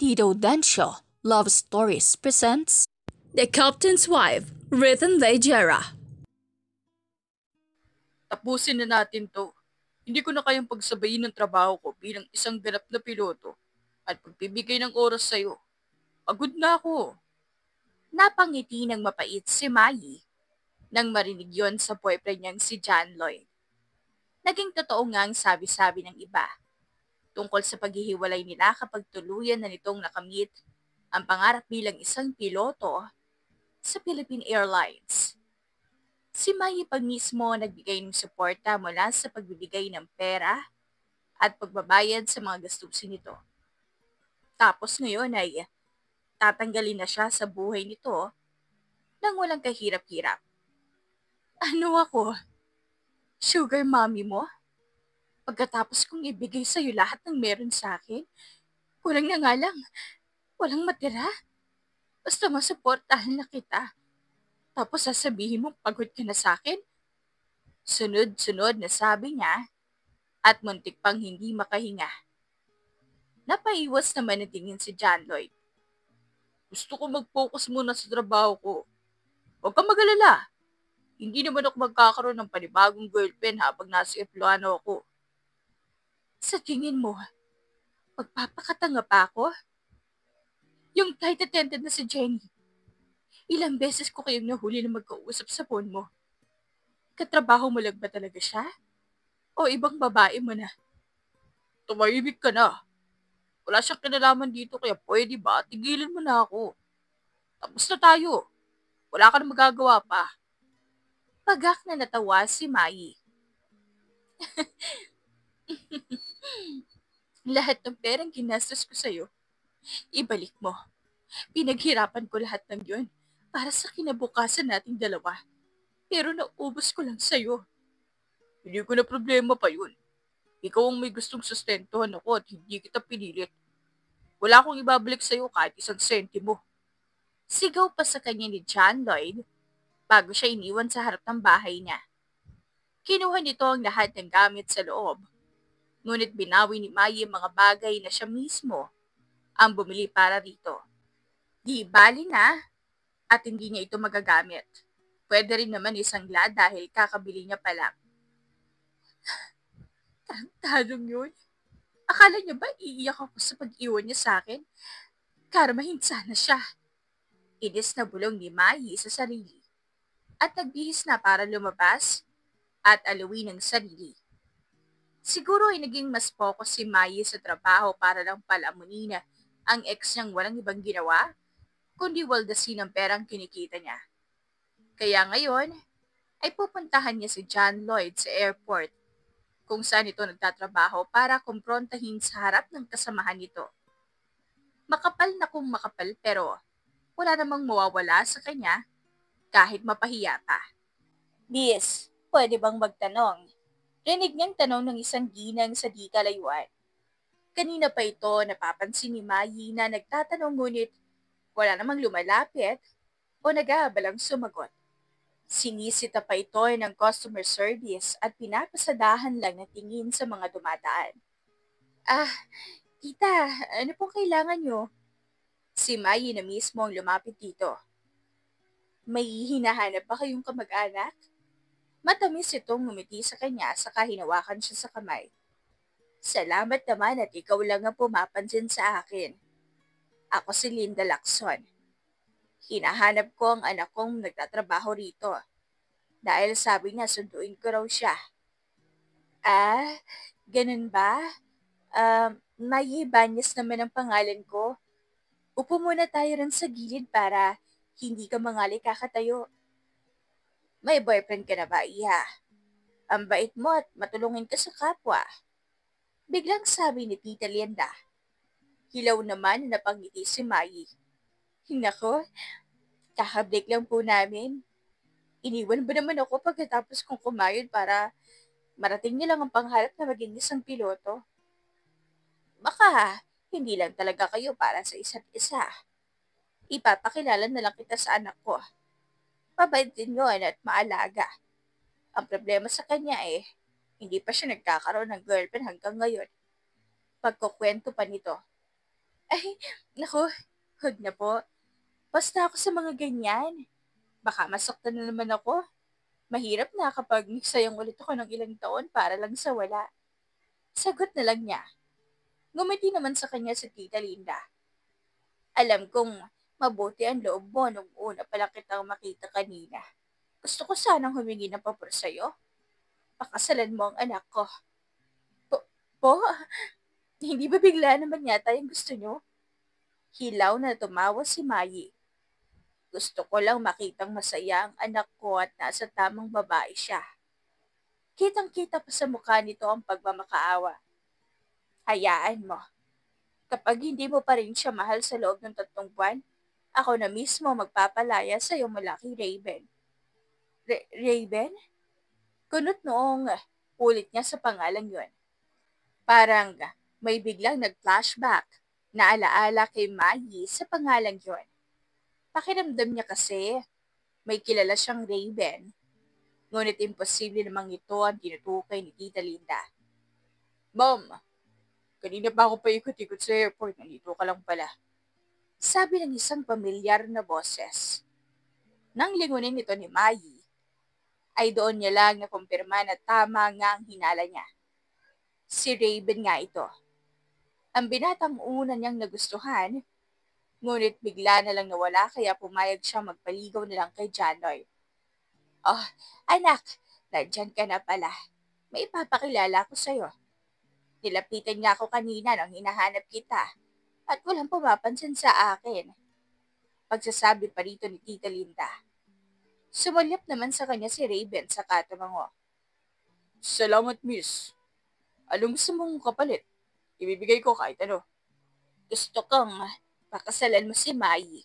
Tito Dancio Love Stories presents The Captain's Wife, written by Jera. Tapusin na natin to. Hindi ko na kayang pagsabayin ng trabaho ko bilang isang ganap na piloto at pagbibigay ng oras sa'yo. Pagod na ako. Napangiti ng mapait si Mai nang marinig yon sa boyfriend niyang si John Lloyd. Naging totoo nga ang sabi-sabi ng iba tungkol sa paghihiwalay nila kapag tuluyan na nitong nakamit ang pangarap bilang isang piloto sa Philippine Airlines. Si Mai pa mismo nagbigay ng suporta mula sa pagbibigay ng pera at pagbabayad sa mga gastusin nito. Tapos ngayon ay tatanggalin na siya sa buhay nito nang walang kahirap-hirap. Ano ako? Sugar mommy mo? Pagkatapos kong ibigay sa'yo lahat ng meron sa akin, kulang na nga lang, walang matira. Basta masuportahan na kita. Tapos sasabihin mong pagod ka na sa akin? Sunod-sunod na sabi niya at muntik pang hindi makahinga. Napaiwas naman ang tingin si John Lloyd. Gusto ko mag-focus muna sa trabaho ko. Huwag kang mag-alala. Hindi naman ako magkakaroon ng panibagong girlfriend habang nasa Eplano ako. Sa tingin mo, magpapakatanga pa ako? Yung flight attendant na si Jenny, ilang beses ko kayong nahuli na magkausap sa phone mo. Katrabaho mo lang ba talaga siya? O ibang babae mo na? Tumahimik ka na. Wala siyang kinalaman dito kaya pwede ba tigilan mo na ako. Tapos na tayo. Wala ka na magagawa pa. Pagak na natawa si Mai. Lahat ng perang ginastos ko sa'yo, ibalik mo. Pinaghirapan ko lahat ng yun para sa kinabukasan nating dalawa. Pero naubos ko lang sa'yo. Hindi ko na problema pa yun. Ikaw ang may gustong sustentuhan ako at hindi kita pinilit. Wala akong ibabalik sa'yo kahit isang sentimo. Sigaw pa sa kanya ni John Lloyd bago siya iniwan sa harap ng bahay niya. Kinuha nito ang lahat ng gamit sa loob, ngunit binawi ni Mai ang mga bagay na siya mismo ang bumili para rito. Di bali na at hindi niya ito magagamit. Pwede rin naman isangla dahil kakabili niya pa lang. Tarantadong yun. Akala niya ba iiyak ako sa pag-iwan niya sa akin? Karmahin sana siya. Inis na bulong ni Mai sa sarili at nagbihis na para lumabas at alawin ang sarili. Siguro ay naging mas focus si Mai sa trabaho para lang palamunin na ang ex niyang walang ibang ginawa, kundi waldasin ang perang kinikita niya. Kaya ngayon, ay pupuntahan niya si John Lloyd sa airport kung saan ito nagtatrabaho para kumprontahin sa harap ng kasamahan nito. Makapal na kung makapal pero wala namang mawawala sa kanya kahit mapahiya pa. Miss, pwede bang magtanong? Rinig niyang tanong ng isang ginang sa di kalayuan. Kanina pa ito napapansin ni Mai na nagtatanong ngunit wala namang lumalapit o nag-aabalang sumagot. Sinisita pa ito ng customer service at pinapasadahan lang na tingin sa mga dumadaan. Tita, ano pong kailangan nyo? Si Mai na mismo ang lumapit dito. May hinahanap ba kayong kamag-anak? Matamis itong ngumiti sa kanya saka hinawakan siya sa kamay. Salamat naman at ikaw lang ang pumapansin sa akin. Ako si Linda Lacson. Hinahanap ko ang anak kong nagtatrabaho rito. Dahil sabi niya sunduin ko raw siya. Ganun ba? Mai Ibanez naman ang pangalan ko. Upo muna tayo rin sa gilid para hindi ka mangali kakatayo. May boyfriend ka na ba, Iha? Ang bait mo at matulungin ka sa kapwa. Biglang sabi ni Tita Linda. Hilaw naman na napangiti si Mai. Nako, kakablik lang po namin. Iniwan ba naman ako pagkatapos kong kumayod para marating niya lang ang pangarap na maging isang piloto? Baka hindi lang talaga kayo para sa isa't isa. Ipapakilala na lang kita sa anak ko. Mabait din yun at maalaga. Ang problema sa kanya hindi pa siya nagkakaroon ng girlfriend hanggang ngayon. Pagkukwento pa nito. Ay, naku, huwag na po. Basta ako sa mga ganyan. Baka masaktan na naman ako. Mahirap na kapag nagsayang ulit ako ng ilang taon para lang sa wala. Sagot na lang niya. Ngumiti naman sa kanya si Tita Linda. Alam kong mabuti ang loob mo nung una pa lang kitang makita kanina. Gusto ko sanang humingi ng papor sa'yo. Pakasalan mo ang anak ko. Po? Hindi ba bigla naman yata yung gusto nyo? Hilaw na tumawa si Mayi. Gusto ko lang makitang masaya ang anak ko at nasa tamang babae siya. Kitang-kita pa sa mukha nito ang pagmamakaawa. Hayaan mo. Kapag hindi mo pa rin siya mahal sa loob ng 3 buwan, ako na mismo magpapalaya sa iyong malaki Raven. Raven? Kunot noong ulit niya sa pangalang yon. Parang may biglang nag-flashback na alaala kay Maggie sa pangalang yon. Pakiramdam niya kasi may kilala siyang Raven. Ngunit imposible namang ito ang tinutukoy ni Tita Linda. Mom, kanina pa ako paikot-ikot sa airport, nandito ka lang pala. Sabi ng isang pamilyar na boses. Nang lingunin nito ni Maggie, ay doon niya lang nakumpirma na tama nga ang hinala niya. Si Raven nga ito. Ang binatang una niyang nagustuhan, ngunit bigla na lang nawala kaya pumayag siya magpaligaw na lang kay Janoy. Oh, anak, nandyan ka na pala. May ipapakilala ko sa'yo. Nilapitan niya ako kanina nang hinahanap kita at walang pumapansin sa akin. Pagsasabi pa rito ni Tita Linda. Sumulyap naman sa kanya si Raven sa katumango. Salamat, miss. Anong gusto mong kapalit? Ibibigay ko kahit ano. Gusto kong pakasalan mo si Mai.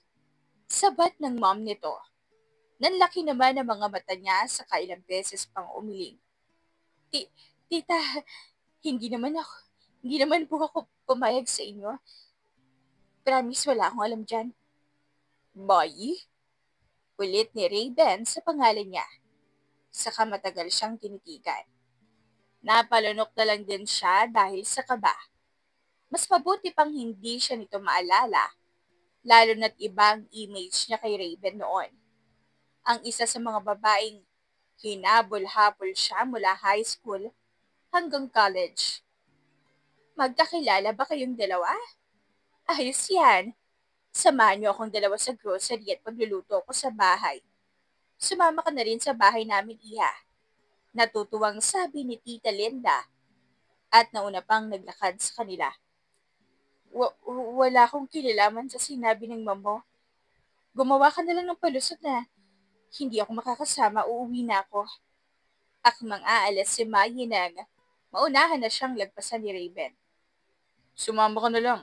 Sabat ng mom nito. Nanlaki naman ang mga mata niya sa kailang beses pang umiling. Tita, hindi naman po ako pumayag sa inyo. Promise wala akong alam dyan. Mai? Ulit ni Raven sa pangalan niya. Saka matagal siyang tinitigan. Napalunok na lang din siya dahil sa kaba. Mas mabuti pang hindi siya nito maalala, lalo na't ibang image niya kay Raven noon. Ang isa sa mga babaeng hinabol-habol siya mula high school hanggang college. Magkakilala ba kayong dalawa? Ayos yan. Samahan niyo akong dalawa sa grocery at pagluluto ko sa bahay. Sumama ka na rin sa bahay namin, Iha. Natutuwang sabi ni Tita Linda at nauna pang naglakad sa kanila. Wala akong kinalaman sa sinabi ng mamo. Gumawa ka na lang ng palusot na hindi ako makakasama, uuwi na ako. Akmang aalas si Maggie nang maunahan na siyang lagpasan ni Raven. Sumama ka na lang.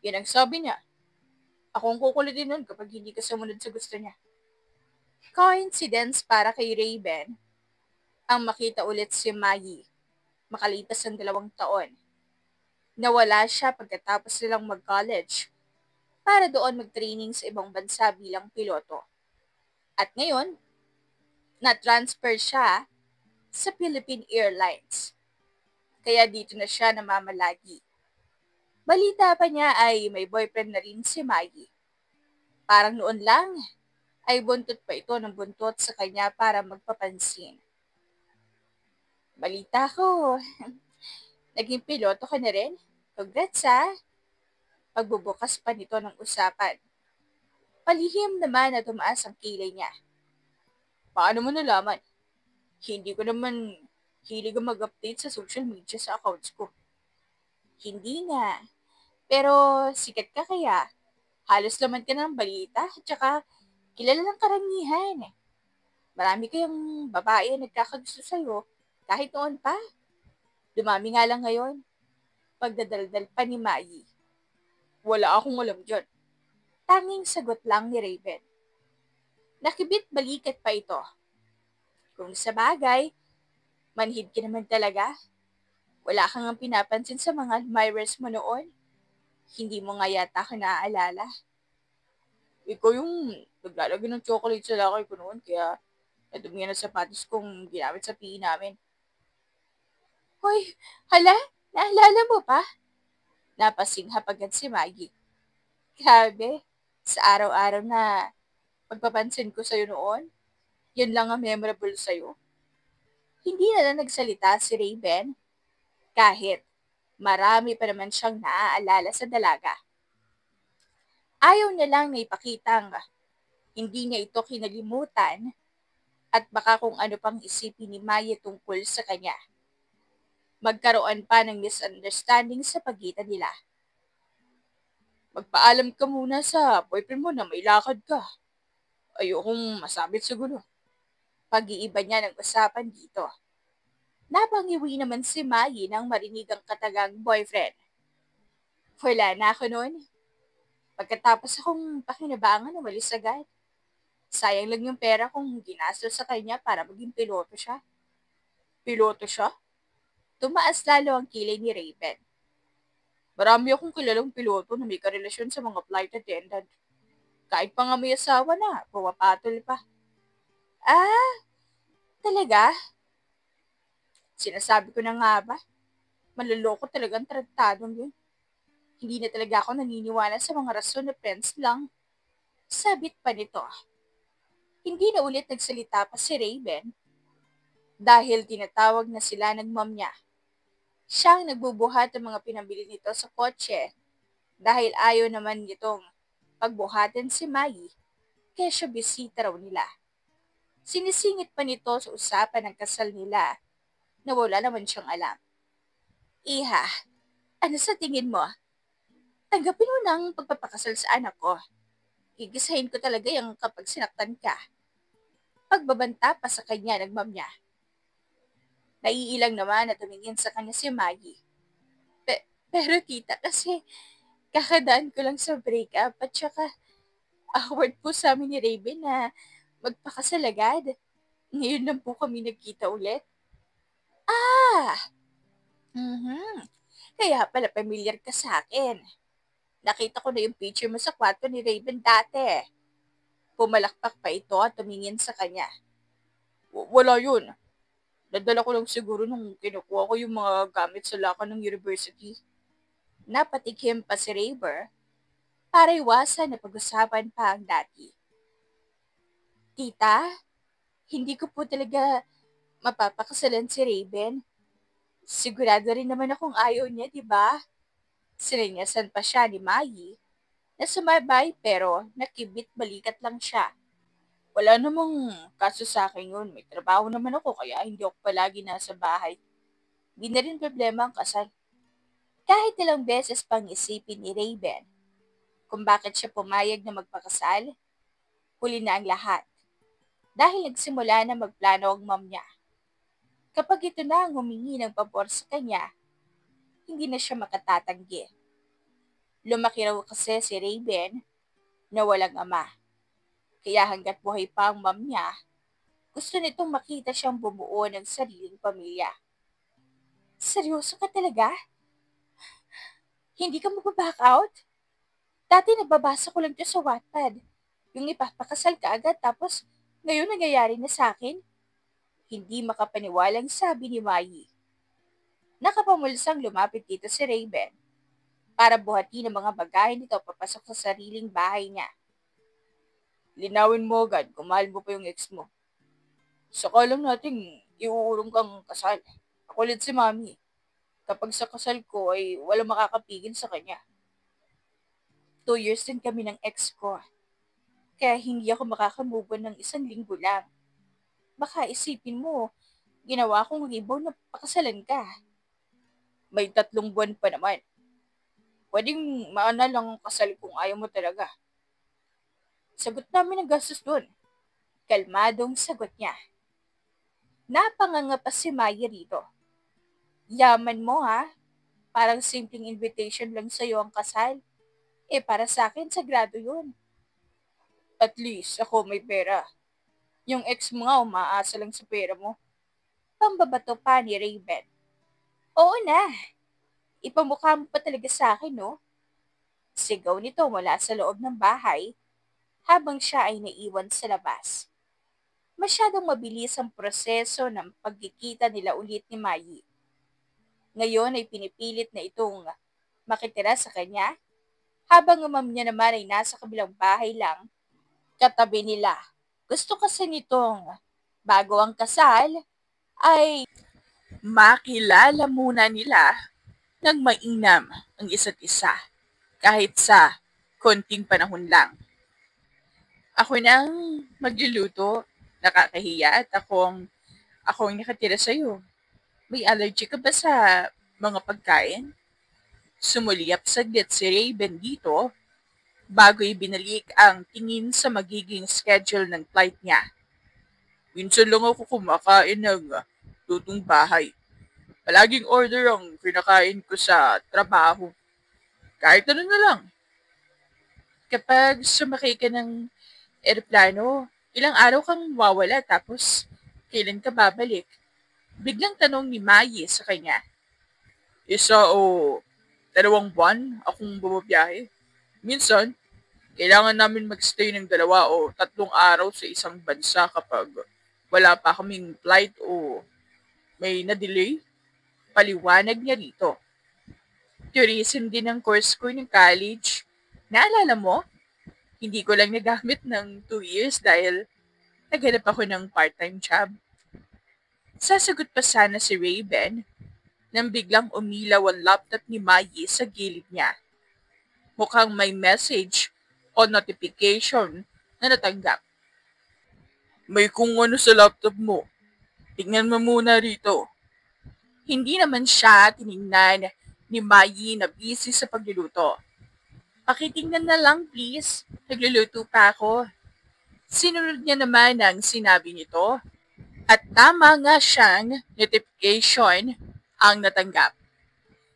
Yan ang sabi niya. Ako ang kukulitin nun kapag hindi ka sumunod sa gusto niya. Coincidence para kay Raven ang makita ulit si Maggie makalipas ang 2 taon. Nawala siya pagkatapos nilang mag-college para doon mag-training sa ibang bansa bilang piloto. At ngayon, na-transfer siya sa Philippine Airlines. Kaya dito na siya namamalagi. Balita pa niya ay may boyfriend na rin si Maggie. Parang noon lang ay buntot pa ito ng buntot sa kanya para magpapansin. Balita ko, naging piloto ka na rin? Congrats ha! Pagbubukas pa nito ng usapan. Palihim naman na tumaas ang kilay niya. Paano mo nalaman? Hindi ko naman hilig mag-update sa social media sa accounts ko. Hindi nga. Pero sikat ka kaya. Halos laman ka ng balita at saka kilala ng karamihan. Marami kayong babae na nagkakagusto sa'yo kahit noon pa. Dumami nga lang ngayon. pagdadaldal pa ni Mayi. Wala akong alam dyan. Tanging sagot lang ni Raven. Nakibit balikat pa ito. Kung sa bagay, manhid ka naman talaga. Wala kang ang pinapansin sa mga admirers mo noon. Hindi mo nga yata ako naaalala. Ikaw yung naglalagay ng chocolate sa lakay ko noon, kaya nadumi na sapatos kong ginamit sa PE namin. Hoy, hala, naalala mo pa? Napasinghap agad si Maggie. Grabe, sa araw-araw na pagpapansin ko sa'yo noon, yun lang ang memorable sa'yo. Hindi na lang nagsalita si Raven, kahit marami pa naman siyang naaalala sa dalaga. Ayaw niya lang na ipakitang hindi niya ito kinalimutan at baka kung ano pang isipin ni Maya tungkol sa kanya. Magkaroon pa ng misunderstanding sa pagitan nila. Magpaalam ka muna sa boyfriend mo na may lakad ka. Ayokong masabit sa gulo. Pag-iiba niya ng usapan dito. Napangiwi naman si Mayi nang marinig ang katagang boyfriend. Wala na ako noon. Pagkatapos akong pakinabangan, umalis agad. Sayang lang yung pera kong ginastos sa kanya para maging piloto siya. Piloto siya? Tumaas lalo ang kilay ni Raven. Marami akong kilalang piloto na may karelasyon sa mga flight attendant. Kahit pa nga may asawa na, pumapatol pa. Ah, talaga? Sinasabi ko na nga ba? Maluloko talagang tratadong yun. Hindi na talaga ako naniniwala sa mga rason na friends lang. Sabit pa nito. Hindi na ulit nagsalita pa si Raven dahil tinatawag na sila ng mom niya. Siyang nagbubuhat ng mga pinabili nito sa kotse dahil ayaw naman nitong pagbuhatin si Mayi kaya siya bisita raw nila. Sinisingit pa nito sa usapan ng kasal nila na wala naman siyang alam. Iha, ano sa tingin mo? Tanggapin mo ng pagpapakasal sa anak ko. Gigisahin ko talaga yung kapag sinaktan ka. Pagbabanta pa sa kanya ng mom niya. Naiilang naman na tumingin sa kanya si Maggie. Pero tita, kasi kakadaan ko lang sa breakup at saka awkward po sa amin ni Raven na magpakasal agad. Ngayon lang po kami nagkita ulit. Ah! Kaya pala familiar ka sa akin. Nakita ko na yung picture mo sa kwarto ni Raven dati. Pumalakpak pa ito at tumingin sa kanya. Wala yun. Nadala ko lang siguro nung kinukuha ko yung mga gamit sa lakan ng university. Napatikim pa si Raver para iwasan na pag-usapan pa ang dati. Tita, hindi ko po talaga mapapakasalan si Raven. Sigurado rin naman akong ayaw niya, di ba? Sininyasan pa siya ni Mayi na sumabay pero nakibit balikat lang siya. Wala namang kaso sa akin yun. May trabaho naman ako kaya hindi ako palagi nasa bahay. Hindi na rin problema ang kasal. Kahit ilang beses pang isipin ni Raven kung bakit siya pumayag na magpakasal, huli na ang lahat. Dahil nagsimula na magplano ang mom niya. Kapag ito na ang humingi ng pabor sa kanya, hindi na siya makatatanggi. Lumaki raw kasi si Raven na walang ama. Kaya hanggat buhay pa ang mom niya, gusto nitong makita siyang bumuo ng sariling pamilya. Seryoso ka talaga? Hindi ka magbaback out? Dati nababasa ko lang ito sa Wattpad. Yung ipapakasal ka agad tapos ngayon nangyayari na sa akin? Hindi makapaniwalang sabi ni Mayi. Nakapamulsang lumapit dito si Raven para buhatin ang mga bagay nito papasok sa sariling bahay niya. Linawin mo agad kung mahal mo pa yung ex mo. Saka lang natin iuurong kang kasal. Ako ulit si Mami. Kapag sa kasal ko ay walang makakapigil sa kanya. 2 years din kami ng ex ko. Kaya hindi ako makakamove on ng 1 linggo lang. Baka isipin mo, ginawa kong rebound na pakasalan ka. May 3 buwan pa naman. Pwedeng maana lang ang kasal kung ayaw mo talaga. Sagot namin ang gastos doon. Kalmadong sagot niya. Napanganga pa si Maya rito. Yaman mo ha? Parang simpleng invitation lang sa'yo ang kasal. Para sa akin, sagrado yun. At least, ako may pera. Yung ex mo nga, umaasa lang sa pera mo. Pambabato pa ni Raven. Oo na, ipamukha mo pa talaga sa akin, no? Sigaw nito mula sa loob ng bahay habang siya ay naiwan sa labas. Masyadong mabilis ang proseso ng pagkikita nila ulit ni Mayi. Ngayon ay pinipilit na itong makitira sa kanya habang ang mom niya naman ay nasa kabilang bahay lang katabi nila. Gusto kasi nitong bago ang kasal ay makilala muna nila ng mainam ang isa't isa kahit sa konting panahon lang. Ako nang magluluto, nakakahiya at ako ang nakatira sa'yo. May allergy ka ba sa mga pagkain? Sumulyap saglit si Raven dito bago ibinalik ang tingin sa magiging schedule ng flight niya. Minsan lang ako kumakain ng lutong bahay. Palaging order ang kinakain ko sa trabaho. Kahit ano na lang. Kapag sumakay ka ng eroplano, ilang araw kang mawawala tapos kailan ka babalik? Biglang tanong ni Mayi sa kanya. 1 o 2 buwan akong bumabiyahe. Minsan, kailangan namin magstay ng 2 o 3 araw sa isang bansa kapag wala pa kaming flight o may na-delay. Paliwanag niya rito. Tourism din ang course ko ng college. Naalala mo? Hindi ko lang nagamit ng 2 years dahil naghanap ako ng part-time job. Sasagot pa sana si Raven nang biglang umilaw ang laptop ni Mayi sa gilid niya. Mukhang may message o notification na natanggap. May kung ano sa laptop mo. Tingnan mo muna rito. Hindi naman siya tiningnan ni Mayi na busy sa pagluluto. Pakitingnan na lang please, nagluluto pa ako. Sinunod niya naman ang sinabi nito at tama nga siyang notification ang natanggap.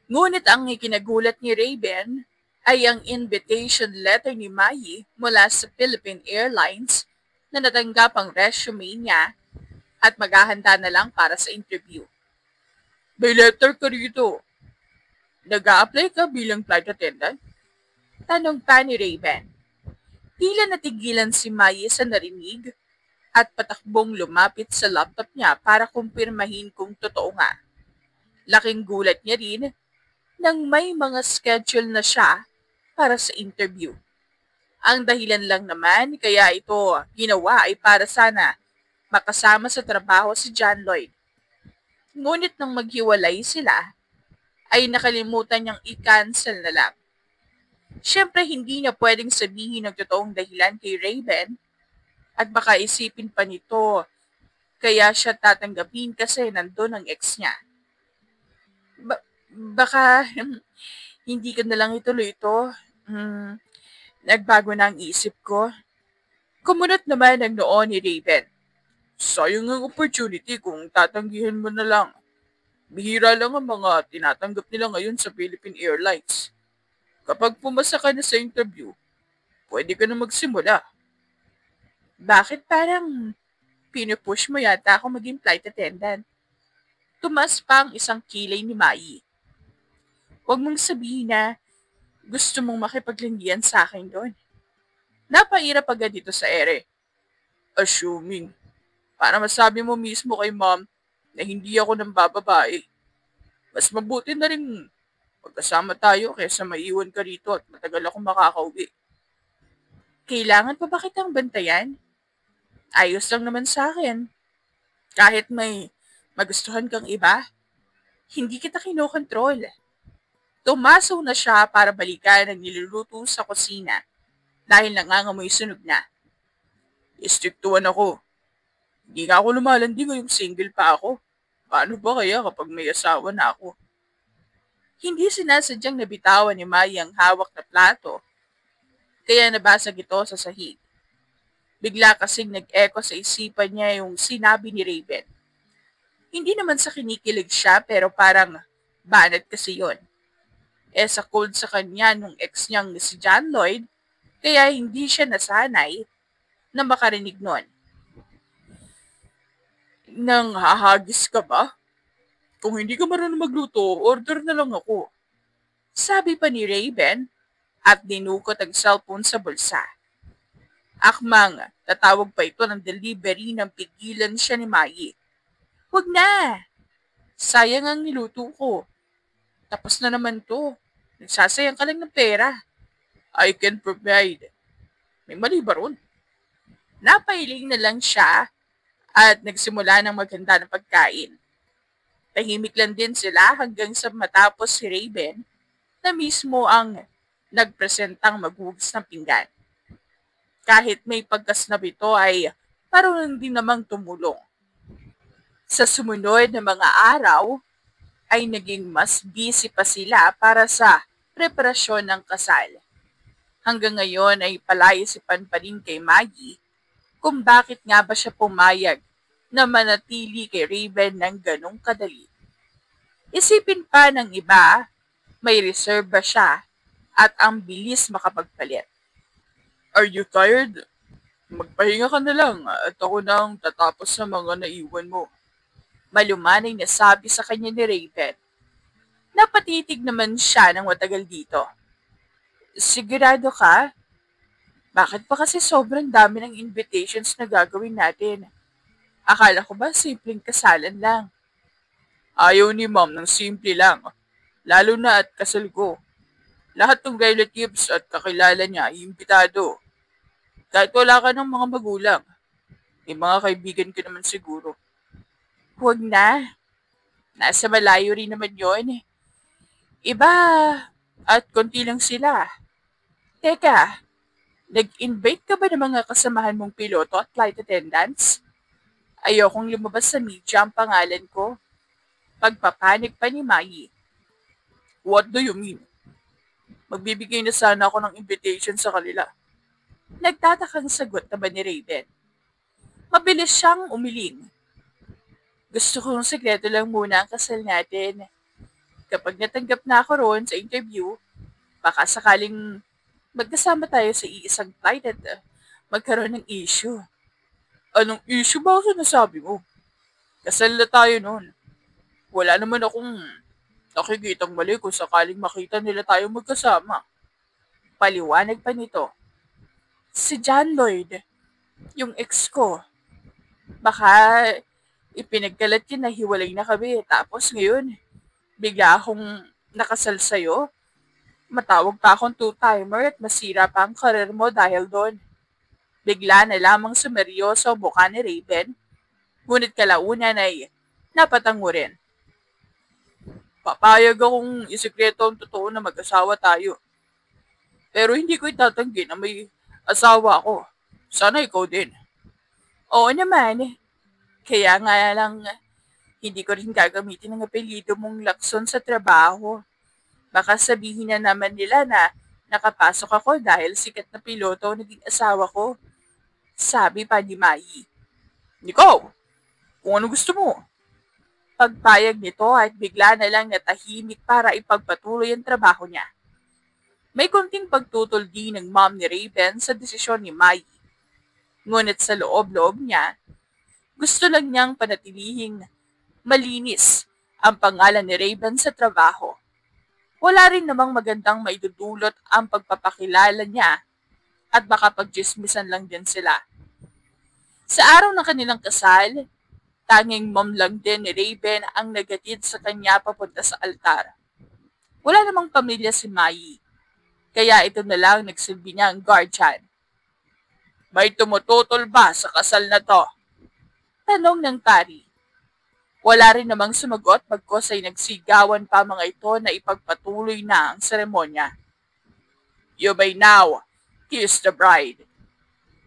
Ngunit ang ikinagulat ni Raven ay ang invitation letter ni Mayi mula sa Philippine Airlines na natanggap ang resume niya at maghahanda na lang para sa interview. May letter ka rito. Nag-a-apply ka bilang flight attendant? Tanong pa ni Raven. Tila natigilan si Mayi sa narinig at patakbong lumapit sa laptop niya para kumpirmahin kung totoo nga. Laking gulat niya rin nang may mga schedule na siya para sa interview. Ang dahilan lang naman kaya ito ginawa ay para sana makasama sa trabaho si John Lloyd. Ngunit nang maghiwalay sila, ay nakalimutan niyang i-cancel na lang. Siyempre hindi niya pwedeng sabihin ang totoong dahilan kay Raven at baka isipin pa nito kaya siya tatanggapin kasi nandun ang ex niya. Baka hindi ko na lang ituloy ito. Nagbago na ang isip ko. Kumunot naman ang noo ni Raven. Sayang ang opportunity kung tatanggihan mo na lang. Bihira lang ang mga tinatanggap nila ngayon sa Philippine Airlines. Kapag pumasa ka na sa interview, pwede ka na magsimula. Bakit parang pinupush mo yata ako maging flight attendant? Tumas pa ang isang kilay ni Mayi. Huwag mong sabihin na gusto mong makipaglinggihan sa akin doon. Napairap agad dito sa ere. Assuming, para masabi mo mismo kay mom na hindi ako nang bababae. Mas mabuti na rin magkasama tayo kaysa maiwan ka rito at matagal ako makakauwi. Kailangan pa ba kitang bantayan? Ayos lang naman sa akin. Kahit may magustuhan kang iba, hindi kita kinokontrol. Tumaso na siya para balikan ang niluluto sa kusina dahil nangangamoy sunog na. Istriktuhan ako. Hindi nga ako lumalandi ngayong single pa ako. Paano ba kaya kapag may asawa na ako? Hindi sinasadyang nabitawan ni Maya ang hawak na plato, kaya nabasag ito sa sahig. Bigla kasing nag-echo sa isipan niya yung sinabi ni Raven. Hindi naman sa kinikilig siya pero parang banat kasi yon. Sa cold sa kanya nung ex niyang si John Lloyd, kaya hindi siya nasanay na makarinig nun. Nang hahagis ka ba? Kung hindi ka marunong magluto, order na lang ako. Sabi pa ni Raven at dinukot ang cellphone sa bulsa. Akmang, tatawag pa ito ng delivery nang pigilan siya ni Mai. Huwag na! Sayang ang niluto ko. Tapos na naman to. Nagsasayang ka lang ng pera. I can provide. May mali ba ron? Napailing na lang siya at nagsimula ng maghanda ng pagkain. Tahimik lang din sila hanggang sa matapos si Raven na mismo ang nagpresentang maghugas ng pinggan. Kahit may pagkasnab ito ay parang din namang tumulong. Sa sumunod na mga araw ay naging mas busy pa sila para sa preparasyon ng kasal. Hanggang ngayon ay palayasipan pa rin kay Maggie kung bakit nga ba siya pumayag na manatili kay Raven ng ganong kadali. Isipin pa ng iba, may reserba siya at ang bilis makapagpalit. Are you tired? Magpahinga ka na lang at ako nang tatapos sa mga naiwan mo. Malumanay na sabi sa kanya ni Raven. Napatitig naman siya ng matagal dito. Sigurado ka? Bakit pa kasi sobrang dami ng invitations na gagawin natin? Akala ko ba simpleng kasalan lang? Ayaw ni ma'am ng simple lang, lalo na at kasal ko. Lahat ng relatives at kakilala niya ay imbitado. Kahit wala ka ng mga magulang, may mga kaibigan ka naman siguro. Huwag na. Nasa malayo rin naman yon. Iba at konti lang sila. Teka, nag-invite ka ba ng mga kasamahan mong piloto at flight attendants? Ayokong lumabas sa media ang pangalan ko. Pagpapanik pa ni Mai. What do you mean? Magbibigay na sana ako ng invitation sa kanila. Nagtatakang sagot naman ni Raven. Mabilis siyang umiling. Gusto kong sekreto lang muna ang kasal natin. Kapag natanggap na ako roon sa interview, baka sakaling magkasama tayo sa iisang flight at magkaroon ng issue. Anong issue ba ang sinasabi mo? Kasal na tayo noon. Wala naman akong nakikitang mali kung sakaling makita nila tayo magkasama. Paliwanag pa nito. Si John Lloyd, yung ex ko. Baka ipinagkalat yun na hiwalay na kami. Tapos ngayon, bigla akong nakasal sa'yo. Matawag pa akong two-timer at masira pa ang karir mo dahil doon. Bigla na lamang sumeryoso ang mukha ni Raven. Ngunit kalaunan ay napatango rin. Papayag akong isikreto ang totoo na mag-asawa tayo. Pero hindi ko itatanggi na may asawa ako. Sana ikaw din. Oo naman. Kaya nga lang, hindi ko rin gagamitin ang apelyido mong Lacson sa trabaho. Baka sabihin na naman nila na nakapasok ako dahil sikat na piloto ang naging asawa ko. Sabi pa ni Mai. Ikaw, kung ano gusto mo. Pagpayag nito at bigla na lang natahimik para ipagpatuloy ang trabaho niya. May konting pagtutol din ng mom ni Raven sa desisyon ni Mai. Ngunit sa loob-loob niya, gusto lang niyang panatilihing malinis ang pangalan ni Raven sa trabaho. Wala rin namang magandang maidudulot ang pagpapakilala niya at baka pagchismisan lang din sila. Sa araw ng kanilang kasal, tanging mom lang din ni Raven ang nagatid sa kanya papunta sa altar. Wala namang pamilya si Mai, kaya ito na lang nagsilbi niya ang guardian. May tumututol ba sa kasal na to? Tanong ng pari. Wala rin namang sumagot pagkos ay nagsigawan pa mga ito na ipagpatuloy na ang seremonya. You may now kiss the bride.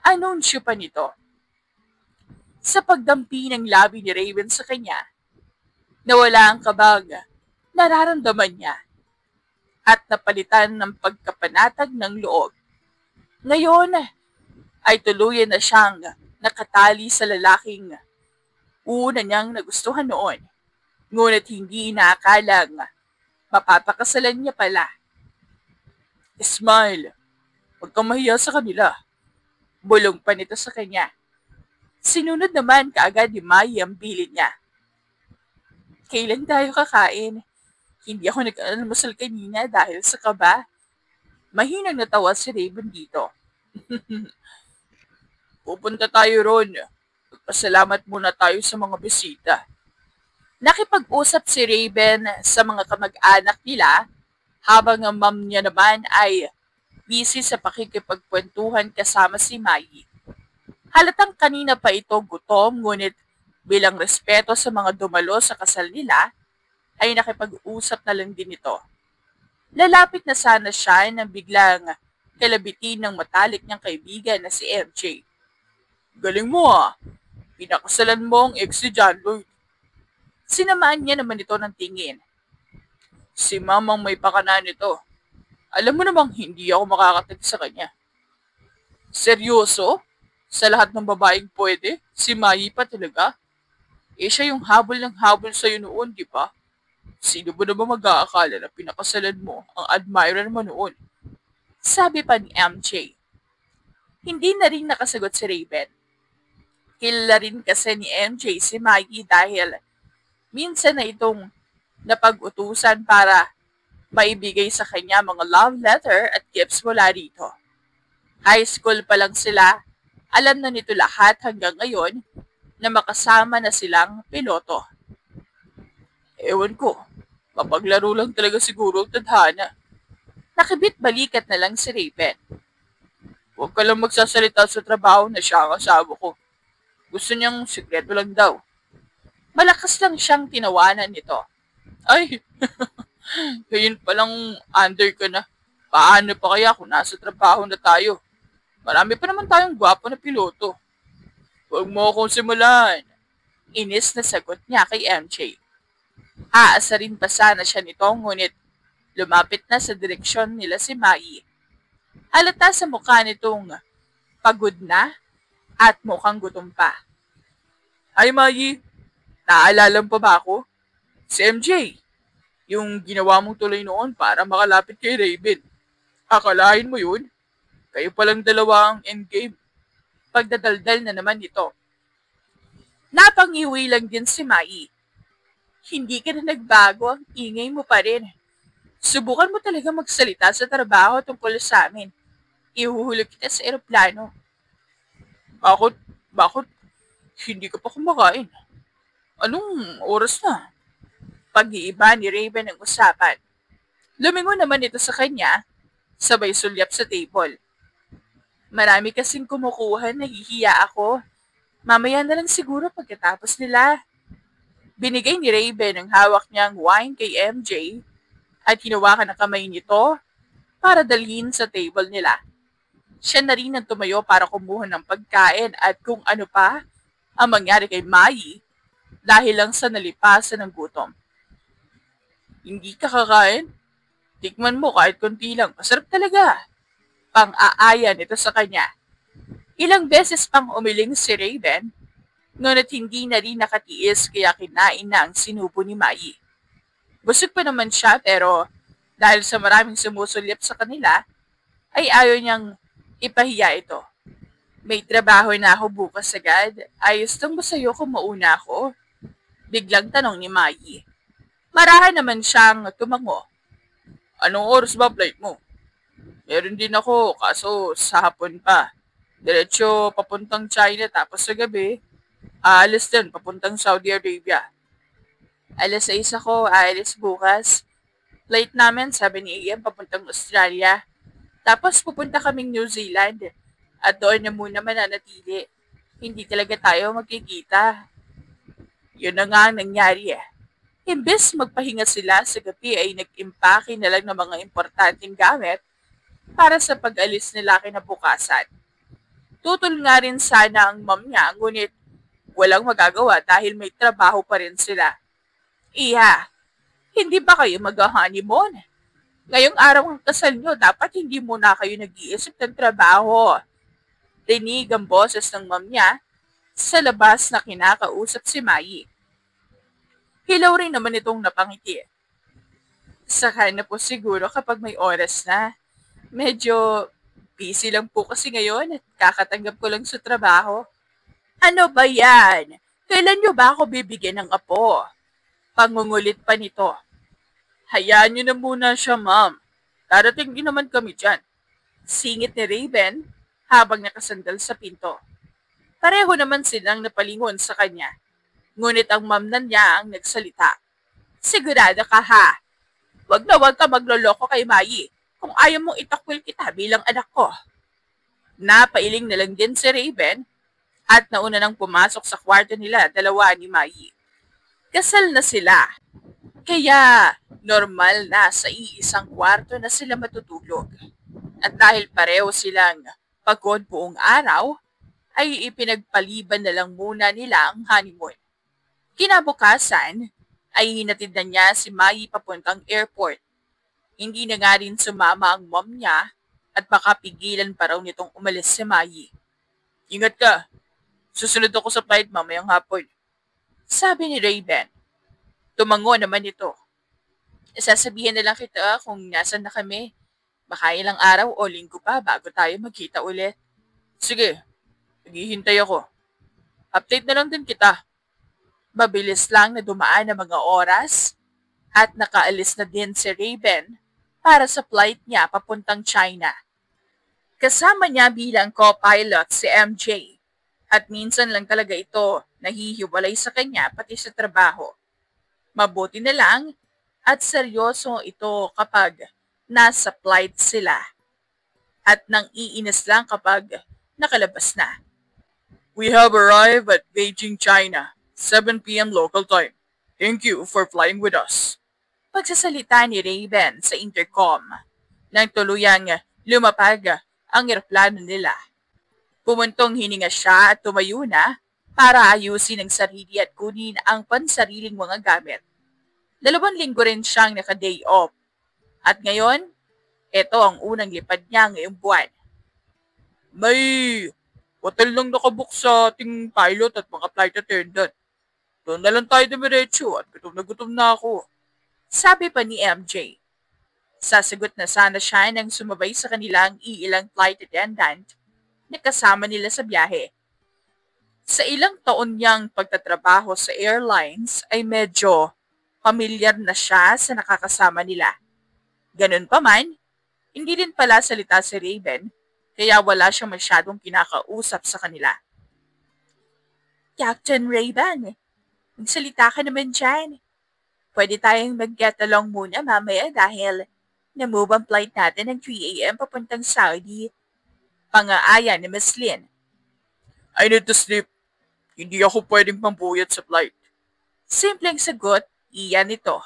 Anunsyo pa nito. Sa pagdampi ng labi ni Raven sa kanya, nawala ang kabag, nararamdaman niya, at napalitan ng pagkapanatag ng loob. Ngayon ay tuluyan na siyang nakatali sa lalaking una niyang nagustuhan noon, ngunit hindi inaakalang mapapakasalan niya pala. Smile, huwag kang mahiya sa kanila. Bulong pa nito sa kanya. Sinunod naman kaagad ni Mai ang bilin niya. Kailan tayo kakain? Hindi ako nag-almusal kanina dahil sa kaba. Mahinang natawa si Raven dito. Pupunta tayo ron. Magpasalamat muna tayo sa mga bisita. Nakipag-usap si Raven sa mga kamag-anak nila habang ang mom niya naman ay busy sa pakikipagkwentuhan kasama si Mai. Halatang kanina pa ito gutom ngunit bilang respeto sa mga dumalo sa kasal nila ay nakipag-usap na lang din ito. Lalapit na sana siya nang biglang kalabitin ng matalik niyang kaibigan na si MJ. Galing mo ah! Pinakasalan mo ang ex si John Lloyd. Sinamaan niya naman ito ng tingin. Si mamang may pakana nito. Alam mo namang hindi ako makakatag sa kanya. Seryoso? Sa lahat ng babaeng pwede? Si Mai pa talaga? Eh siya yung habol ng habol sa'yo noon, di ba? Sino ba naman mag-aakala na pinakasalan mo ang admirer mo noon? Sabi pa ni MJ. Hindi na rin nakasagot si Raven. Kilala rin kasi ni MJ si Maggie dahil minsan na itong napag-utusan para maibigay sa kanya mga love letter at gifts mula rito. High school pa lang sila, alam na nito lahat hanggang ngayon na makasama na silang piloto. Ewan ko, mapaglaro lang talaga siguro ang tadhana. Nakibit balikat na lang si Raven. Huwag ka lang magsasalita sa trabaho na siya ang asawa ko. Gusto niyang sikreto lang daw. Malakas lang siyang tinawanan nito. Ay, ngayon palang under ka na. Paano pa kaya kung nasa trabaho na tayo? Marami pa naman tayong gwapo na piloto. Huwag mo akong simulan. Inis na sagot niya kay MJ. Aasarin pa sana siya nito ngunit lumapit na sa direksyon nila si Mai. Halata sa mukha nitong pagod na at mukhang gutom pa. Hi Mai, naalala mo pa ba ako? Si MJ, yung ginawa mong tuloy noon para makalapit kay Raven. Akalain mo yun? Kayo palang dalawa ang endgame. Pagdadaldal na naman ito. Napangiwi lang din si Mai. Hindi ka na nagbago, ang ingay mo pa rin. Subukan mo talaga magsalita sa trabaho tungkol sa amin. Ihuhulog kita sa eroplano. Bakit? Hindi ka pa kumakain. Anong oras na? Pag-iiba ni Raven ang usapan. Lumingon naman ito sa kanya, sabay sulyap sa table. Marami kasing kumukuha, nahihiya ako. Mamaya na lang siguro pagkatapos nila. Binigay ni Raven ang hawak niyang wine kay MJ at hinawakan ang kamay nito para dalhin sa table nila. Siya na rin ang tumayo para kumuha ng pagkain at kung ano pa ang mangyari kay Mai dahil lang sa nalipasan ng gutom. Hindi ka kakain? Tikman mo kahit konti lang. Masarap talaga. Pang-aaya nito sa kanya. Ilang beses pang umiling si Raven, ngunit hindi na rin nakatiis kaya kinain na ang sinubo ni Mai. Busog pa naman siya pero dahil sa maraming sumusulyap sa kanila, ay ayaw niyang ipahiya ito. May trabaho na ako bukas agad. Ayos lang ba sa'yo kung mauna ako? Biglang tanong ni Mai. Marahan naman siyang tumango. Anong oras ba flight mo? Meron din ako, kaso sa hapon pa. Diretso papuntang China tapos sa gabi, aalis din papuntang Saudi Arabia. Alas 6 ako, aalis bukas. Flight namin, 7 AM papuntang Australia. Tapos pupunta kaming New Zealand. At doon na muna mananatili. Hindi talaga tayo magkikita. Yun na nga ang nangyari eh. Imbes magpahinga sila sa gabi ay nag-impake na lang ng mga importanteng gamit para sa pag-alis nila kinabukasan. Tutol nga rin sana ang mom niya, ngunit walang magagawa dahil may trabaho pa rin sila. Iha, hindi ba kayo mag-honeymoon? Ngayong araw ang kasal nyo, dapat hindi muna kayo nag-iisip ng trabaho. Rinig ang boses ng mom niya sa labas na kinakausap si Mai. Hilaw rin naman itong napangiti. Saka na po siguro kapag may oras na. Medyo busy lang po kasi ngayon at kakatanggap ko lang sa trabaho. Ano ba yan? Kailan nyo ba ako bibigyan ng apo? Pangungulit pa nito. Hayaan nyo na muna siya, ma'am. Darating din naman kami dyan. Singit ni Raven habang nakasandal sa pinto. Pareho naman silang napalingon sa kanya. Ngunit ang ma'am na niya ang nagsalita. Sigurado ka ha? Wag ka magloloko kay Mayi kung ayaw mong itakwil kita bilang anak ko. Napailing na lang din si Raven at nauna nang pumasok sa kwarto nila dalawa ni Mayi. Kasal na sila. Kaya normal na sa iisang kwarto na sila matutulog. At dahil pareho silang pagod buong araw, ay ipinagpaliban na lang muna nila ang honeymoon. Kinabukasan, ay hinatid na niya si Mayi papuntang airport. Hindi na nga rin sumama ang mom niya at baka pigilan pa raw nitong umalis si Mayi. Ingat ka, susunod ako sa flight mamayang hapon. Sabi ni Raven. Tumango naman ito. Sasabihin na lang kita kung nasan na kami. Baka ilang araw o linggo pa bago tayo magkita ulit. Sige, naghihintay ako. Update na lang din kita. Mabilis lang na dumaan ang mga oras at nakaalis na din si Raven para sa flight niya papuntang China. Kasama niya bilang co-pilot si MJ at minsan lang talaga ito nahihiwalay sa kanya pati sa trabaho. Mabuti na lang at seryoso ito kapag nasa flight sila at nang iinis lang kapag nakalabas na. We have arrived at Beijing, China. 7 p.m. local time. Thank you for flying with us. Pagsasalita ni Raven sa intercom nang tuluyang lumapag ang eroplano nila. Pumuntong hininga siya at tumayo na para ayusin ang sarili at kunin ang pansariling mga gamit. 2 linggo rin siyang naka-day off. At ngayon, ito ang unang lipad niya ngayong buwan. May hotel lang nakabook sa ating pilot at mga flight attendant. Doon na lang tayo dumiretso at gutom na ako. Sabi pa ni MJ. Sasagot na sana siya nang sumabay sa kanilang iilang flight attendant na kasama nila sa biyahe. Sa ilang taon niyang pagtatrabaho sa airlines ay medyo pamilyar na siya sa nakakasama nila. Ganun pa man, hindi din pala salita si Raven kaya wala siyang masyadong kinakausap sa kanila. Captain Raven, magsalita ka naman dyan. Pwede tayong mag-get along muna mamaya dahil na-move ang flight natin ng 3 a.m. papuntang Saudi. Pangaaya ni Miss Lynn. I need to sleep. Hindi ako pwedeng pambuyat sa flight. Simpleng sagot, iyan ito.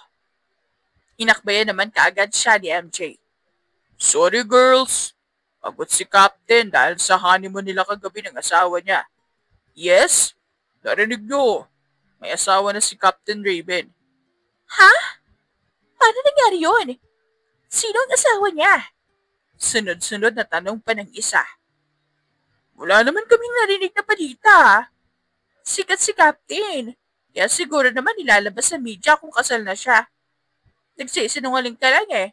Inakbayan naman kaagad siya ni MJ. Sorry girls. Pagod si Captain dahil sa honeymoon nila kagabi ng asawa niya. Yes? Narinig nyo. May asawa na si Captain Raven. Ha? Paano nangyari yun? Sino ang asawa niya? Sunod-sunod na tanong pa ng isa. Wala naman kaming narinig na balita. Sikat si Captain. Kaya siguro naman nilalabas sa media kung kasal na siya. Nagsisinungaling ka lang eh.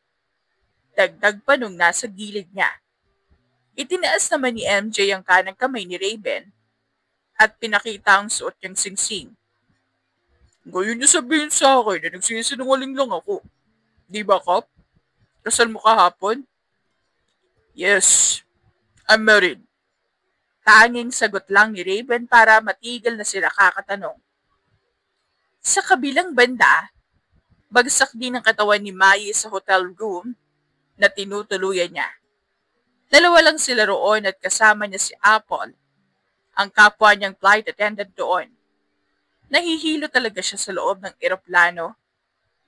Dagdag pa nung nasa gilid niya. Itinaas naman ni MJ ang kanang kamay ni Raven at pinakita ang suot niyang singsing. Ngayon niyo sabihin sa akin na nagsisinungaling lang ako. Di ba, Kap? Kasal mo kahapon? Yes, I'm married. Tanging sagot lang ni Raven para matigil na sila kakatanong. Sa kabilang banda, bagsak din ang katawan ni Mayi sa hotel room na tinutuluyan niya. 2 lang sila roon at kasama niya si Apple, ang kapwa niyang flight attendant doon. Nahihilo talaga siya sa loob ng eroplano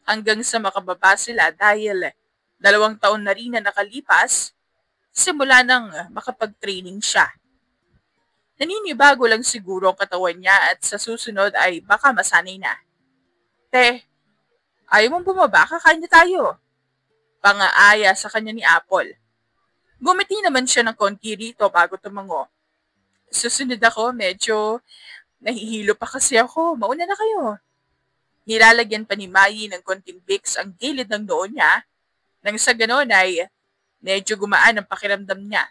hanggang sa makababa sila dahil 2 taon na rin na nakalipas simula nang makapag-training siya. Naninibago lang siguro ang katawan niya at sa susunod ay baka masanay na. Te, ayaw mong bumaba, kakain na tayo. Pangaaya sa kanya ni Apple. Gumiti naman siya ng konti rito bago tumango. Susunod ako, medyo nahihilo pa kasi ako. Mauna na kayo. Nilalagyan pa ni Mai ng konting Vicks ang gilid ng noo niya nang sa ganon ay medyo gumaan ang pakiramdam niya.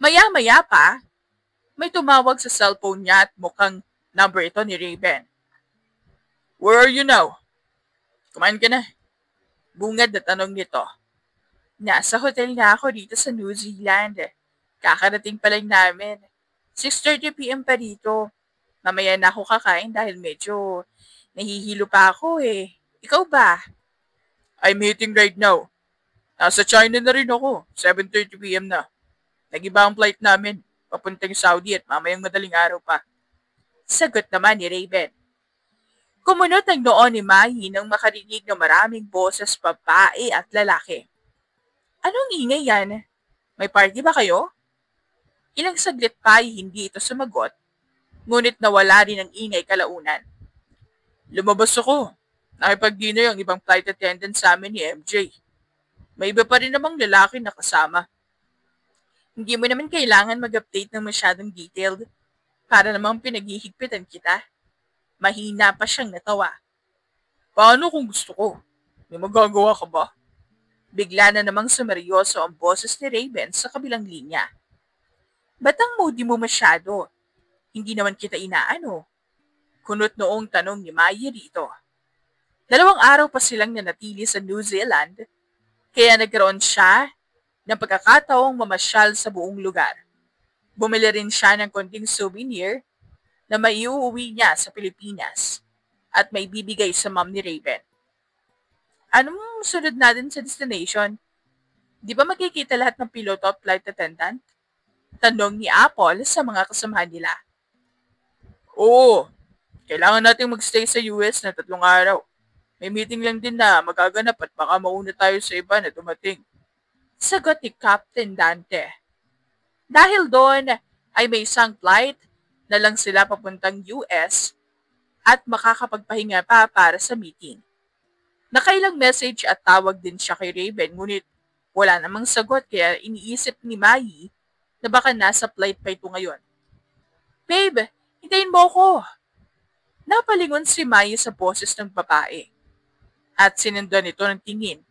Maya-maya pa, may tumawag sa cellphone niya at mukhang number ito ni Raven. "Where are you now?" "Kumain ka na?" Bungad na tanong nito. "Nasa hotel na ako dito sa New Zealand. Kakarating pa lang namin. 6:30 p.m. pa dito. Mamaya na ako kakain dahil medyo nahihilo pa ako eh. Ikaw ba?" "I'm eating right now. Nasa China na rin ako. 7:30 p.m. na. Nag-iba ang flight namin. Papuntang Saudi at mamayang madaling araw pa." Sagot naman ni Raven. Kumunot ang noo ni Mai nang makarinig ng maraming boses babae at lalaki. "Anong ingay yan? May party ba kayo?" Ilang saglit pa ay hindi ito sumagot, ngunit nawala rin ang ingay kalaunan. "Lumabas ako. Nakipag-dinner ang ibang flight attendant sa amin ni MJ. May iba pa rin namang lalaki na kasama." "Hindi mo naman kailangan mag-update ng masyadong detailed para namang pinaghihigpitan kita." Mahina pa siyang natawa. "Paano kung gusto ko? May magagawa ka ba?" Bigla na namang sumeryoso ang boses ni Raven sa kabilang linya. "Ba't ang moody mo masyado? Hindi naman kita inaano." Kunot noong tanong ni Mai rito. 2 araw pa silang nanatili sa New Zealand, kaya nagkaroon siya ng pagkakataong mamasyal sa buong lugar. Bumili rin siya ng konting souvenir na maiuuwi niya sa Pilipinas at may bibigay sa mom ni Raven. "Anong sunod natin sa destination? Di ba makikita lahat ng piloto at flight attendant?" Tanong ni Apple sa mga kasamahan nila. "Oo, kailangan nating magstay sa US na 3 araw. May meeting lang din na magaganap at baka mauna tayo sa iba na dumating." Sagot ni Captain Dante. Dahil doon ay may isang flight na lang sila papuntang US at makakapagpahinga pa para sa meeting. Nakailang message at tawag din siya kay Raven, ngunit wala namang sagot kaya iniisip ni Mai na baka nasa flight pa ito ngayon. "Babe, hintayin mo ako." Napalingon si Mai sa boses ng babae at sinundan ito ng tingin.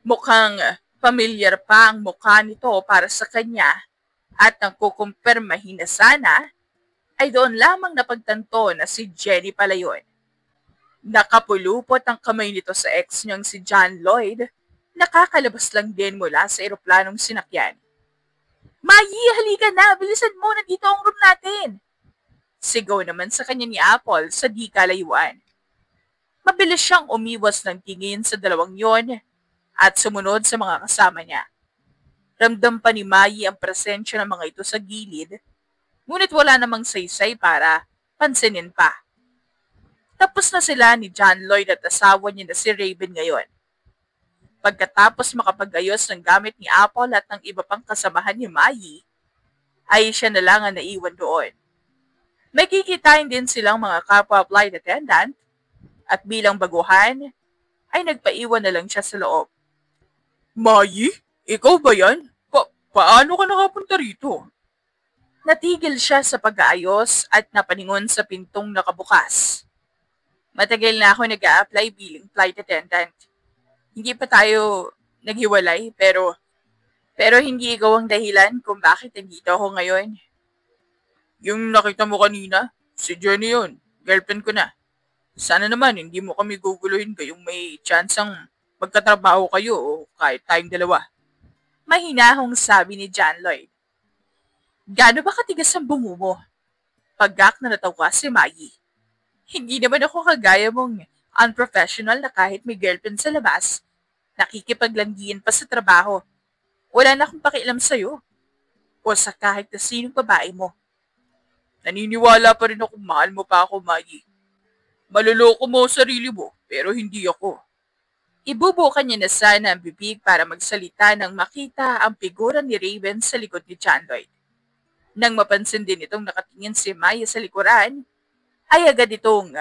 Mukhang familiar pa ang mukha nito para sa kanya at nang kukumpirmahin na sana ay doon lamang napagtanto na si Jenny pala yun. Nakapulupot ang kamay nito sa ex niyang si John Lloyd, nakakalabas lang din mula sa eroplanong sinakyan. "Mai, halika na! Bilisan mo! Nandito ang room natin!" Sigaw naman sa kanya ni Apple sa di kalayuan. Mabilis siyang umiwas ng tingin sa dalawang yon at sumunod sa mga kasama niya. Ramdam pa ni Mai ang presensya ng mga ito sa gilid, ngunit wala namang saysay para pansinin pa. Tapos na sila ni John Lloyd at asawa niya na si Raven ngayon. Pagkatapos makapag-ayos ng gamit ni Apple at ng iba pang kasamahan ni Mai, ay siya na lang ang naiwan doon. May kikitain din silang mga kapwa flight attendant at bilang baguhan, ay nagpaiwan na lang siya sa loob. "Mai, ikaw ba yan? Paano ka nakapunta rito?" Natigil siya sa pag-aayos at napaningon sa pintong nakabukas. "Matagal na ako nag-a-apply bilang flight attendant. Hindi pa tayo naghiwalay pero hindi ikaw ang dahilan kung bakit nandito ako ngayon." "Yung nakita mo kanina, si Jenny yun. Girlfriend ko na. Sana naman hindi mo kami guguluhin kayong may tsansang magkatrabaho kayo o kahit tayong dalawa." Mahinahong sabi ni John Lloyd. "Gaano ba katigas ang bungo mo?" Pagak na natawa si Maggie. "Hindi naman ako kagaya mong unprofessional na kahit may girlfriend sa labas, nakikipaglanggian pa sa trabaho. Wala na akong pakialam sa'yo o sa kahit na sinong babae mo." "Naniniwala pa rin ako mahal mo pa ako, Maggie. Maluloko mo sarili mo pero hindi ako." Ibubukan niya na sana ang bibig para magsalita nang makita ang figura ni Raven sa likod ni John Lloyd. Nang mapansin din itong nakatingin si Maya sa likuran, ay agad itong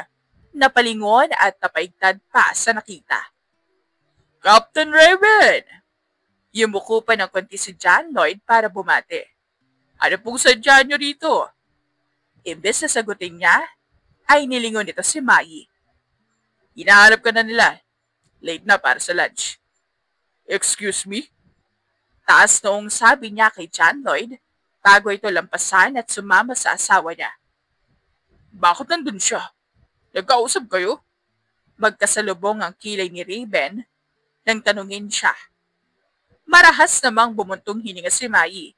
napalingon at napaigtad pa sa nakita. "Captain Raven!" Yumuko pa ng konti si John Lloyd para bumati. "Ano pong sadya niyo rito?" Imbes na sagutin niya, ay nilingon ito si Mai. Hinahanap ka na nila. Late na para sa lunch. Excuse me? Taas noong sabi niya kay John Lloyd bago ito lampasan at sumama sa asawa niya. Bakit nandun siya? Nagkausap kayo? Magkasalubong ang kilay ni Raven nang tanungin siya. Marahas namang bumuntong hininga si Mai.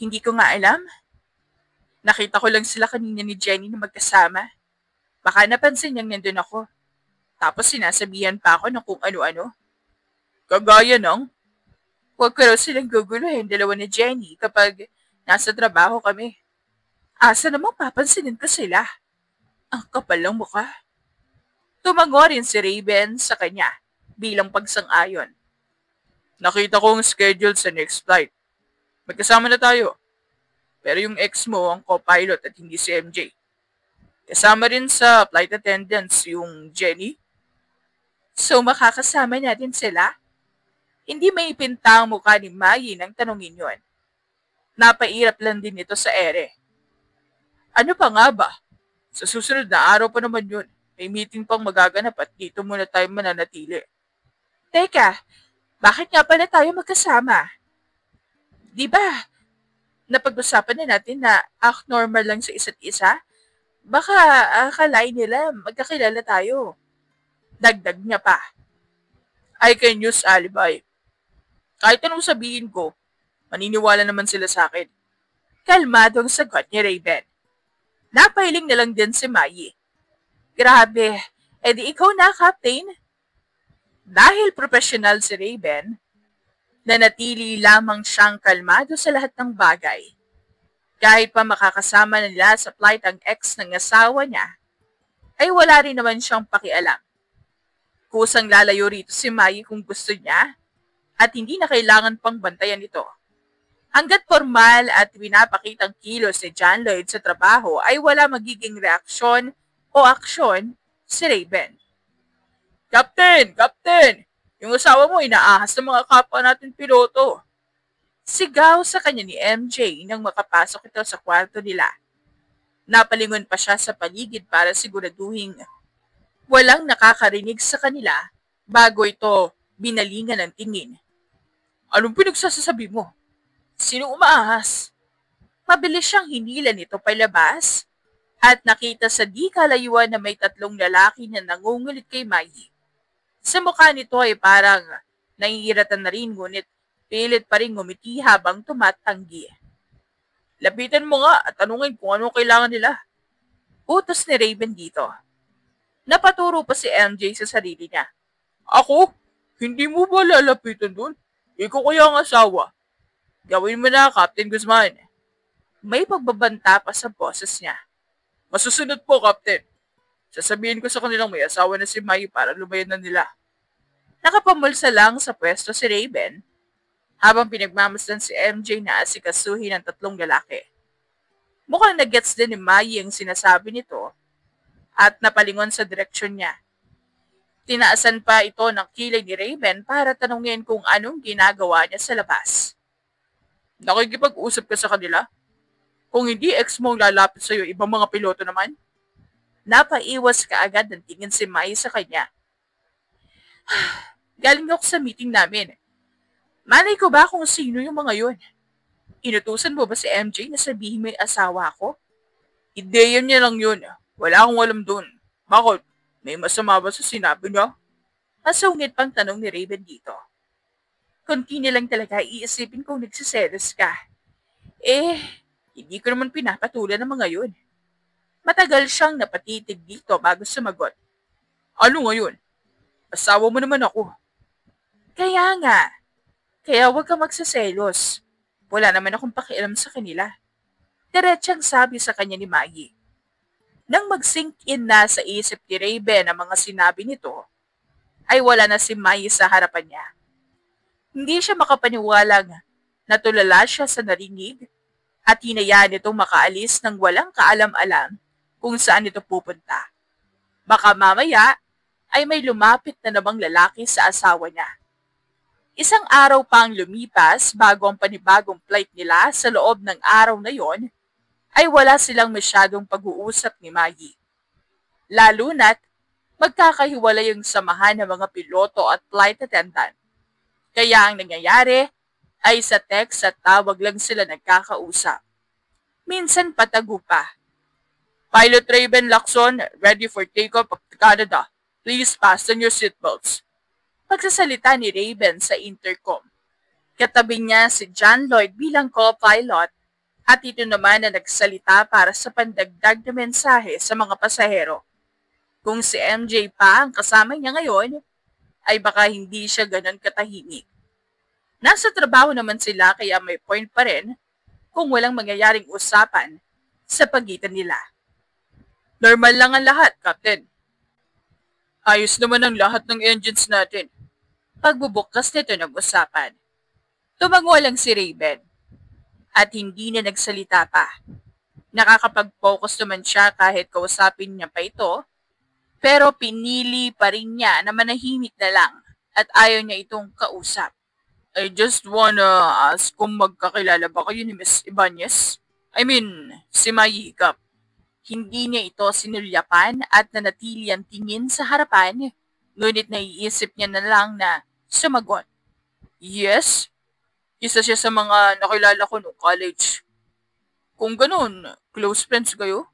Hindi ko nga alam. Nakita ko lang sila kanina ni Jenny na magkasama. Baka napansin niyang nandun ako. Tapos sinasabihan pa ako ng kung ano-ano. Kagaya ng, huwag ko raw silang guguluhin dalawa ni Jenny kapag nasa trabaho kami. Asa namang papansinin ko sila? Ang kapal ng mukha. Tumango rin si Raven sa kanya bilang pagsang-ayon. Nakita ko ang schedule sa next flight. Magkasama na tayo. Pero yung ex mo ang co-pilot at hindi si MJ. Kasama rin sa flight attendants yung Jenny. So makakasama natin sila? Hindi may ipinta ang mukha ni Mai nang tanongin yon. Napairap lang din ito sa ere. Ano pa nga ba? Sa susunod na araw pa naman yun. May meeting pang magaganap at dito muna tayo mananatili. Teka, bakit nga pala tayo magkasama? Di ba? Napag-usapan na natin na act normal lang sa isa't isa? Baka akalain nila magkakilala tayo. Dagdag niya pa. I can use alibi. Kahit anong sabihin ko, maniniwala naman sila sa akin. Kalmadong sagot ni Raven. Napahiling na lang din si Mai. Grabe, edi ikaw na, Captain? Dahil profesional si Raven, nanatili lamang siyang kalmado sa lahat ng bagay. Kahit pa makakasama nila sa flight ang ex ng asawa niya, ay wala rin naman siyang pakialam. Kusang lalayo rito si Mai kung gusto niya at hindi na kailangan pang bantayan ito. Hanggat formal at pinapakitang kilos ni John Lloyd sa trabaho ay wala magiging reaksyon o aksyon si Raven. Captain! Captain! Yung asawa mo inaahas ng mga kapwa natin piloto. Sigaw sa kanya ni MJ nang makapasok ito sa kwarto nila. Napalingon pa siya sa paligid para siguraduhin walang nakakarinig sa kanila bago ito binalingan ng tingin. Anong pinagsasasabi mo? Sino umaahas? Mabilis siyang hinila nito palabas at nakita sa di kalayuan na may 3 lalaki na nangungulit kay Mai. Sa mukha nito ay parang naiiratan na rin ngunit pilit pa rin ngumiti habang tumatanggi. Lapitan mo nga at tanungin kung ano kailangan nila. Utos ni Raven dito. Napaturo pa si MJ sa sarili niya. Ako? Hindi mo ba lalapitan dun? Ikaw kaya ang asawa. Gawin mo na, Captain Guzman. May pagbabanta pa sa boses niya. Masusunod po, Captain. Sasabihin ko sa kanilang may asawa na si Mai para lumayan na nila. Nakapamulsa lang sa pwesto si Raven habang pinagmamasdan si MJ na asikasuhin ng 3 lalaki. Mukhang nagets din ni Mai ang sinasabi nito at napalingon sa direksyon niya. Tinaasan pa ito ng kilay ni Raven para tanungin kung anong ginagawa niya sa labas. Nakikipag-usap ka sa kanila? Kung hindi ex mo lalapit sa'yo, ibang mga piloto naman? Napaiwas ka agad ng tingin si Mai sa kanya. Galing ako sa meeting namin. Malay ko ba kung sino yung mga yun? Inutusan mo ba si MJ na sabihin may asawa ako? Ideya niya lang yun. Wala akong alam dun. Bakit? May masama ba sa sinabi niya? Masungit pang tanong ni Raven dito. Kunti lang talaga iisipin kung nagsiselos ka. Hindi ko naman pinapatulan ng mga yun. Matagal siyang napatitig dito bago sumagot. Ano ngayon? Asawa mo naman ako. Kaya nga. Kaya huwag kang magsaselos. Wala naman akong pakialam sa kanila. Diretsang sabi sa kanya ni Maggie. Nang mag-sink in na sa isip ni Raven ang mga sinabi nito, ay wala na si Mai sa harapan niya. Hindi siya makapaniwalang natulala siya sa narinig at hinayaan itong makaalis ng walang kaalam-alam kung saan ito pupunta. Baka mamaya ay may lumapit na namang lalaki sa asawa niya. Isang araw pang lumipas bago ang panibagong flight nila sa loob ng araw na yon, ay wala silang masyadong pag-uusap ni Maggie. Lalo na't magkakahiwalay yung samahan ng mga piloto at flight attendant. Kaya ang nangyayari ay sa text at tawag lang sila nagkakausap. Minsan patago pa. Pilot Raven Lacson, ready for takeoff of Canada. Please fasten your seatbelts. Pagsasalita ni Raven sa intercom. Katabi niya si John Lloyd bilang co-pilot at ito naman na nagsalita para sa pandagdag na mensahe sa mga pasahero. Kung si MJ pa ang kasama niya ngayon, ay baka hindi siya ganon katahimik. Nasa trabaho naman sila kaya may point pa rin kung walang mangyayaring usapan sa pagitan nila. Normal lang ang lahat, Captain. Ayos naman ang lahat ng engines natin. Pagbubukas nito ng usapan. Tumango lang si Raven at hindi na nagsalita pa. Nakakapag-focus naman siya kahit kausapin niya pa ito, pero pinili pa rin niya na manahimik na lang at ayaw niya itong kausap. I just wanna ask kung magkakilala ba kayo ni Miss Ibanez? I mean, si Mayikap. Hindi niya ito sinulyapan at nanatili ang tingin sa harapan, ngunit naiisip niya na lang na sumagot. Yes, isa siya sa mga nakilala ko noong college. Kung ganun, close friends kayo?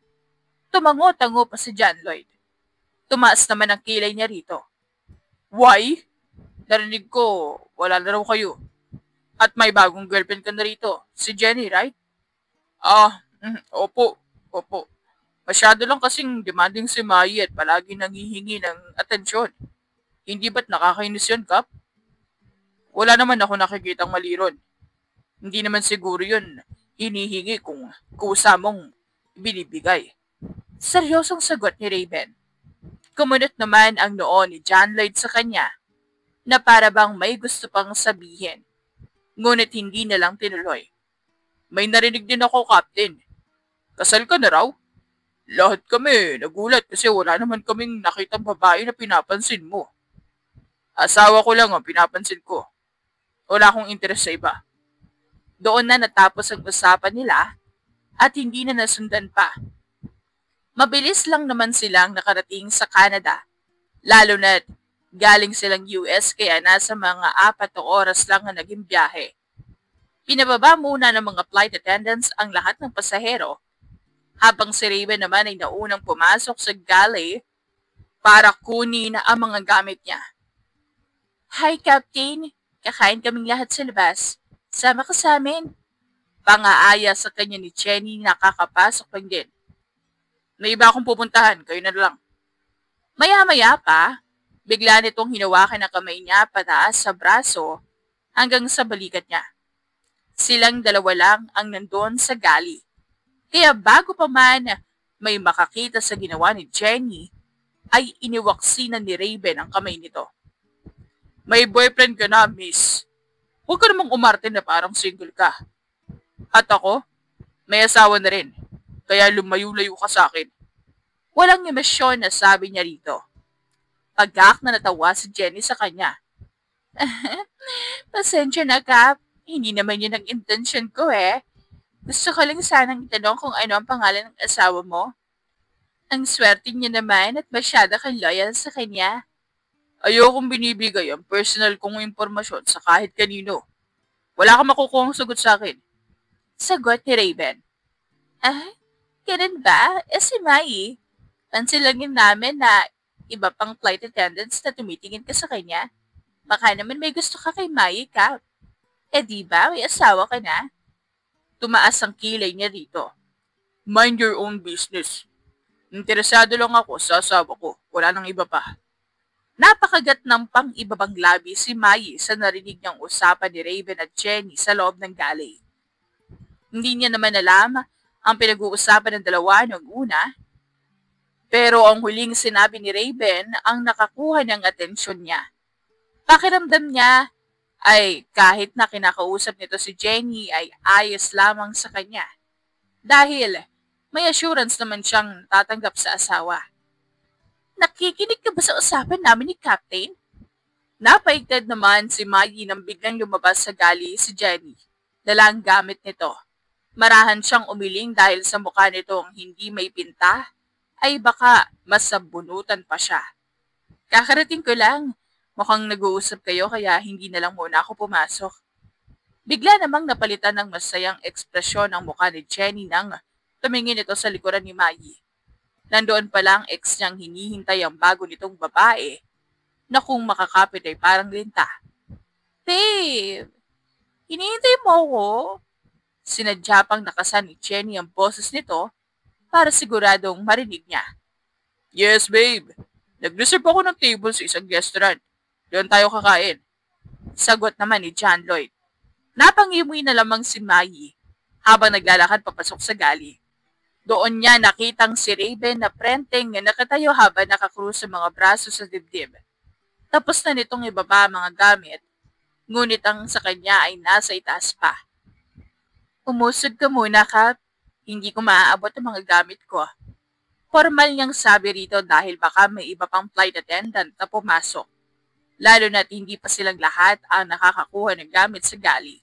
Tumango-tango pa si John Lloyd. Tumaas naman ang kilay niya rito. Why? Narinig ko, wala na raw kayo. At may bagong girlfriend ka na rito, si Jenny, right? Opo. Masyado lang kasing demanding si Mai at palagi nangihingi ng atensyon. Hindi ba't nakakainis yun, Kap? Wala naman ako nakikitang mali ron. Hindi naman siguro yun hinihingi kung kusa mong binibigay. Seryosong sagot ni Raven. Kumunot naman ang noo ni John Lloyd sa kanya na para bang may gusto pang sabihin. Ngunit hindi na lang tinuloy. May narinig din ako, Captain. Kasal ka na raw? Lahat kami nagulat kasi wala naman kaming nakitang babae na pinapansin mo. Asawa ko lang ang pinapansin ko. Wala akong interes sa iba. Doon na natapos ang usapan nila at hindi na nasundan pa. Mabilis lang naman silang nakarating sa Canada, lalo na't galing silang US kaya nasa mga 4 na oras lang ang naging biyahe. Pinababa muna ng mga flight attendants ang lahat ng pasahero, habang si Raven naman ay naunang pumasok sa galley para kunin ang mga gamit niya. Hi, Captain! Kakain kaming lahat sa labas. Sama ka sa amin. Pangaaya sa kanya ni Jenny nakakapasok lang din. May iba akong pupuntahan, kayo na lang. Maya-maya pa, bigla nitong hinawakan ang kamay niya pataas sa braso hanggang sa balikat niya. Silang dalawa lang ang nandoon sa gali. Kaya bago pa man may makakita sa ginawa ni Jenny, ay iniwaksinan ni Raven ang kamay nito. May boyfriend ka na, miss. Huwag ka namang umarte na parang single ka. At ako, may asawa na rin. Kaya lumayo-layo ka sa akin. Walang emosyon na sabi niya rito. Pagkak na natawa si Jenny sa kanya. Pasensya na, Kap. Hindi naman yun ang intention ko eh. Gusto ko lang sanang itanong kung ano ang pangalan ng asawa mo. Ang swerte niya naman at masyado kang loyal sa kanya. Ayokong binibigay ang personal kong impormasyon sa kahit kanino. Wala kang makukuha sagot sa akin. Sagot ni Raven. Ganun ba? Si Mai. Pansin lang yun namin na iba pang flight attendants na tumitingin ka sa kanya. Baka naman may gusto ka kay Mai, Kap. Di ba? May asawa ka na? Tumaas ang kilay niya rito. Mind your own business. Interesado lang ako sa asawa ko. Wala nang iba pa. Napakagat ng pang-ibabang labi si Mai sa narinig niyang usapan ni Raven at Jenny sa loob ng galley. Hindi niya naman alam ang pinag-uusapan ng dalawa noong una, pero ang huling sinabi ni Raven ang nakakuha ng atensyon niya. Pakiramdam niya ay kahit na kinakausap nito si Jenny ay ayos lamang sa kanya dahil may assurance naman siyang tatanggap sa asawa. Nakikinig ka ba sa usapan namin ni Captain? Napaigtad naman si Maggie nang biglang lumabas sa gali si Jenny. Dala ang gamit nito. Marahan siyang umiling dahil sa mukha nitong hindi may pinta ay baka masabunutan pa siya. Kakarating ko lang. Mukhang nag-uusap kayo kaya hindi na lang muna ako pumasok. Bigla namang napalitan ng masayang ekspresyon ang mukha ni Jenny nang tumingin ito sa likuran ni Mai. Nandoon pala ang ex niyang hinihintay ang bago nitong babae na kung makakapit ay parang linta. Babe, hinihintay mo ako? Sinadya pang nakasan ni Jenny ang boses nito para siguradong marinig niya. Yes, babe. Nag-reserve ako ng table sa isang restaurant. Doon tayo kakain. Sagot naman ni John Lloyd. Napangimoy na lamang si Mai habang naglalakad papasok sa gali. Doon niya nakitang si Raven na prenteng nakatayo habang nakakrus sa mga braso sa dibdib. Tapos na nitong ibaba ang mga gamit, ngunit ang sa kanya ay nasa itaas pa. Umusod ka muna, Kap. Hindi ko maaabot ang mga gamit ko. Formal niyang sabi rito dahil baka may iba pang flight attendant na pumasok. Lalo na't hindi pa silang lahat ang nakakakuha ng gamit sa gali.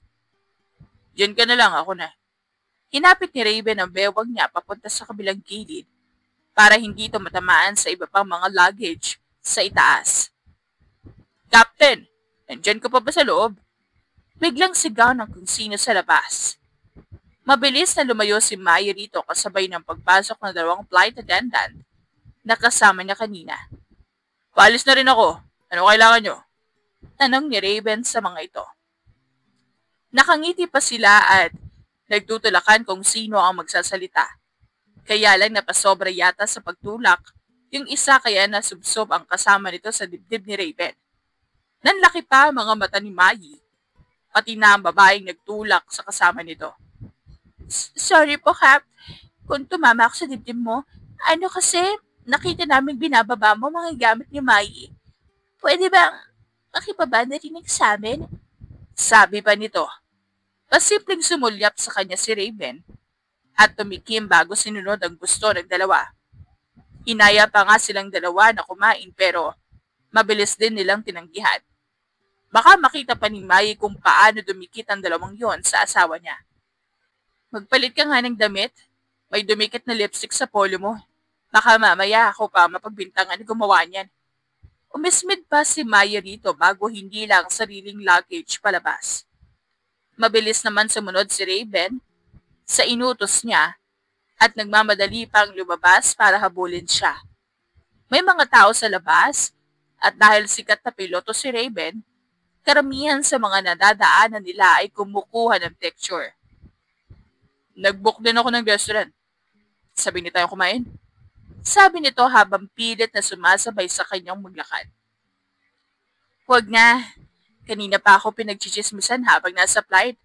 Diyan ka na lang, ako na. Hinapit ni Raven ang bewang niya papunta sa kabilang gilid para hindi ito matamaan sa iba pang mga luggage sa itaas. Captain, nandyan ka pa ba sa loob? Biglang sigaw ng kung sino sa labas. Mabilis na lumayo si Mai rito kasabay ng pagpasok ng dalawang flight attendant na kasama niya kanina. Paalis na rin ako. Ano kailangan nyo? Tanong ni Raven sa mga ito. Nakangiti pa sila at nagtutulakan kung sino ang magsasalita. Kaya lang napasobra yata sa pagtulak yung isa kaya nasubsob ang kasama nito sa dibdib ni Raven. Nanlaki pa ang mga mata ni Mai, pati na ang babaeng nagtulak sa kasama nito. Sorry po, Kap. Kung tumama ako sa dibdib mo, kasi nakita namin binababa mo mga gamit ni Mai. Pwede bang makibaba na rin sa amin? Sabi pa nito. Pasimpleng sumulyap sa kanya si Raven at tumikim bago sinunod ang gusto ng dalawa. Inaya pa nga silang dalawa na kumain pero mabilis din nilang tinanggihan. Baka makita pa ni Mai kung paano dumikit ang dalawang yon sa asawa niya. Magpalit ka nga ng damit. May dumikit na lipstick sa polo mo. Baka mamaya ako pa mapagbintangan na gumawa niyan. Umismid pa si Maya rito bago hindi lang sariling luggage palabas. Mabilis naman sumunod si Raven sa inutos niya at nagmamadali pang lumabas para habulin siya. May mga tao sa labas at dahil sikat na piloto si Raven, karamihan sa mga nadadaanan nila ay kumukuha ng picture. Nag-book din ako ng restaurant. Sabi niyo tayong kumain? Sabi nito habang pilit na sumasabay sa kanyang maglakad. Huwag na. Kanina pa ako pinagchichismisan habang nasa flight.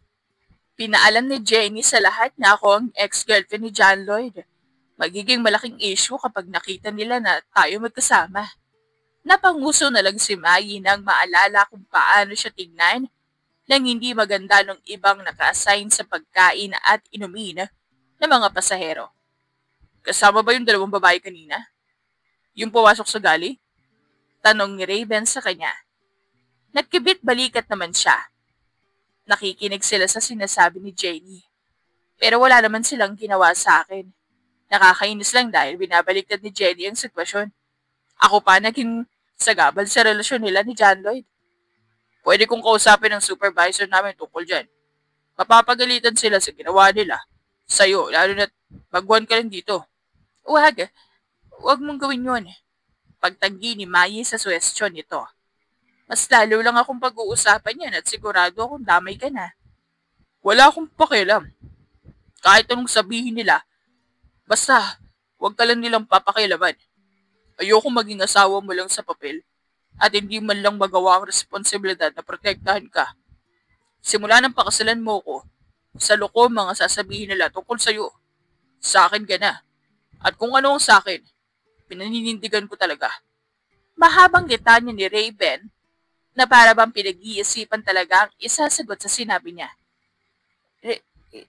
Pinaalam ni Jenny sa lahat na ako ang ex-girlfriend ni John Lloyd. Magiging malaking issue kapag nakita nila na tayo magkasama. Napanguso na lang si Mai nang maalala kung paano siya tignan nang hindi maganda ng ibang naka-assign sa pagkain at inumin ng mga pasahero. Kasama ba yung dalawang babae kanina? Yung pumasok sa gali? Tanong ni Raven sa kanya. Nagkibit balikat naman siya. Nakikinig sila sa sinasabi ni Jenny. Pero wala naman silang ginawa sa akin. Nakakainis lang dahil binabaliktad ni Jenny ang sitwasyon. Ako pa naging sagabal sa relasyon nila ni John Lloyd. Pwede kong kausapin ng supervisor namin tungkol dyan. Mapapagalitan sila sa ginawa nila. Sa'yo, lalo na magwan ka rin dito. Huwag mong gawin yun. Pagtanggi ni Mai sa suwestyon nito. Mas lalo lang akong pag-uusapan yan at sigurado akong damay ka na. Wala akong pakialam. Kahit anong sabihin nila, basta huwag ka lang nilang papakialaman. Ayoko maging asawa mo lang sa papel at hindi man lang magawa ang responsibilidad na protektahan ka. Simula ng pakasalan mo ko, sa loko mga sasabihin nila tungkol sa'yo. Sa akin ka na. At kung ano ang sa akin, pinaninindigan ko talaga. Mahabang litanya ni Raven na para bang pinag-iisipan talaga ang isasagot sa sinabi niya.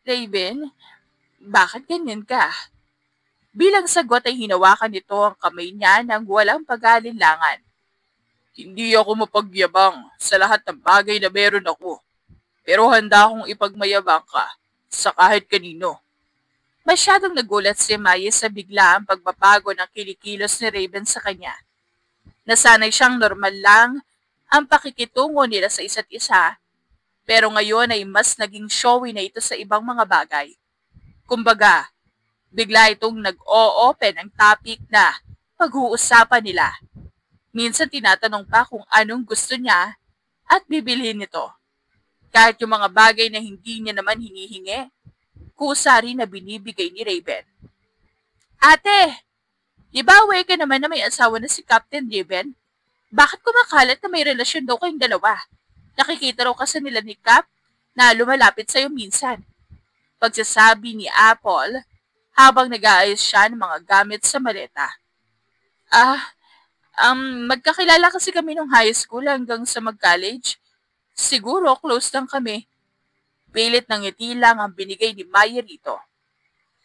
Raven, bakit ganyan ka? Bilang sagot ay hinawakan nito ang kamay niya nang walang pag-alinlangan. Hindi ako mapagyabang sa lahat ng bagay na meron ako. Pero handa akong ipagmayabang ka sa kahit kanino. Masyadong nagulat si Maya sa biglaang pagbabago ng kinikilos ni Raven sa kanya. Nasanay siyang normal lang ang pakikitungo nila sa isa't isa, pero ngayon ay mas naging showy na ito sa ibang mga bagay. Kumbaga, bigla itong nag-o-open ang topic na pag-uusapan nila. Minsan tinatanong pa kung anong gusto niya at bibilhin nito. Kahit yung mga bagay na hindi niya naman hinihingi, kusa rin na binibigay ni Raven. Ate, di ba aware ka naman na may asawa na si Captain Raven? Bakit kumakalat na may relasyon daw kayong dalawa? Nakikita raw kasi nila ni Cap na lumalapit sa'yo minsan. Pagsasabi ni Apple habang nag-aayos siya ng mga gamit sa maleta. Magkakilala kasi kami nung high school hanggang sa mag-college. Siguro close lang kami. Pilit ng ngiti lang ang binigay ni Maya rito.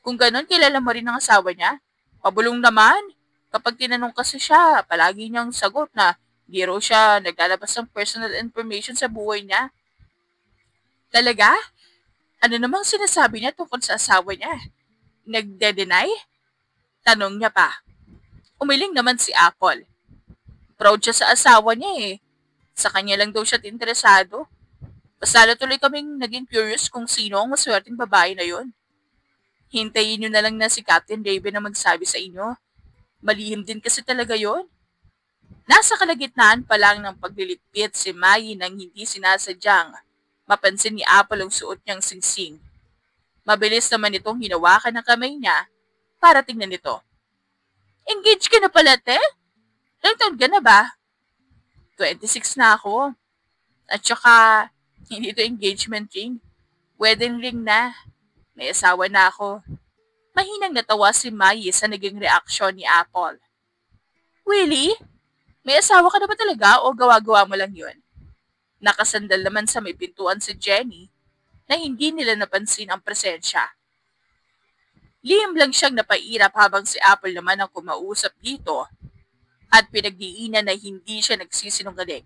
Kung ganon, kilala mo rin ang asawa niya? Pabulong naman. Kapag tinanong kasi siya, palagi niyang sagot na di raw siya naglalabas ng personal information sa buhay niya. Talaga? Ano namang sinasabi niya tungkol sa asawa niya? Nagde-deny? Tanong niya pa. Umiling naman si Apple. Proud siya sa asawa niya eh. Sa kanya lang daw siya interesado. Basta tuloy kaming naging curious kung sino ang maswerteng babae na yon. Hintayin niyo na lang na si Captain Raven na magsabi sa inyo. Malihim din kasi talaga yon. Nasa kalagitnaan pa lang ng paglilitpit si Mai nang hindi sinasadyang mapansin ni Apple ang suot niyang singsing. Mabilis naman itong hinawakan ng kamay niya para tingnan ito. Engaged ka na pala, te? Ilang taon ka na ba? 26 na ako. At saka, hindi ito engagement ring. Wedding ring na. May asawa na ako. Mahinang natawa si Mai sa naging reaksyon ni Apple. Really? May asawa ka na ba talaga o gawa-gawa mo lang yun? Nakasandal naman sa may pintuan si Jenny na hindi nila napansin ang presensya. Lihim lang siyang napairap habang si Apple naman ang kumausap dito at pinagdiinan na hindi siya nagsisinungaling.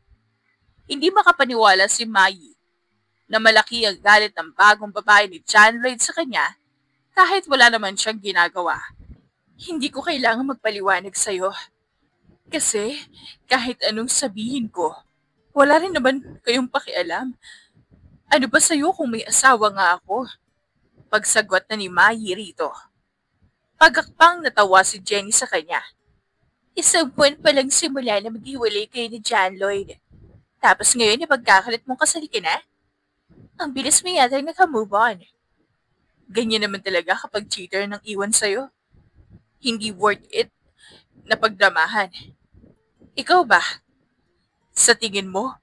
Hindi makapaniwala si Mai na malaki ang galit ng bagong babae ni John Lloyd sa kanya kahit wala naman siyang ginagawa. Hindi ko kailangan magpaliwanag sa'yo. Kasi kahit anong sabihin ko, wala rin naman kayong pakialam. Ano ba sa'yo kung may asawa nga ako? Pagsagot na ni Mai rito. Pagakpang natawa si Jenny sa kanya. Isang buwan pa lang simula na maghiwalay kayo ni John Lloyd. Tapos ngayon ipagkakalit mong kasal ka na? Ang bilis mo yata naka-move on. Ganyan naman talaga kapag cheater nang iwan sa'yo. Hindi worth it na pagdramahan. Ikaw ba? Sa tingin mo,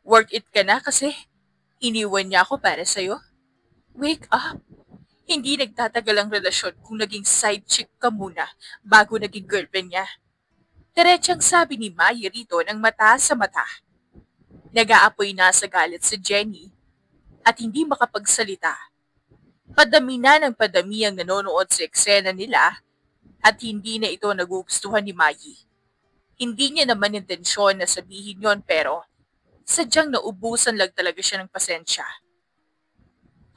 worth it ka na kasi iniwan niya ako para sa'yo? Wake up! Hindi nagtatagal ang relasyon kung naging side chick ka muna bago naging girlfriend niya. Diretsang sabi ni Maya rito ng mata sa mata. Nag-aapoy na sa galit si Jenny at hindi makapagsalita. Padami na ng padami ang nanonood sa eksena nila at hindi na ito nagugustuhan ni Mai. Hindi niya naman intensyon na sabihin yon pero sadyang naubusan lang talaga siya ng pasensya.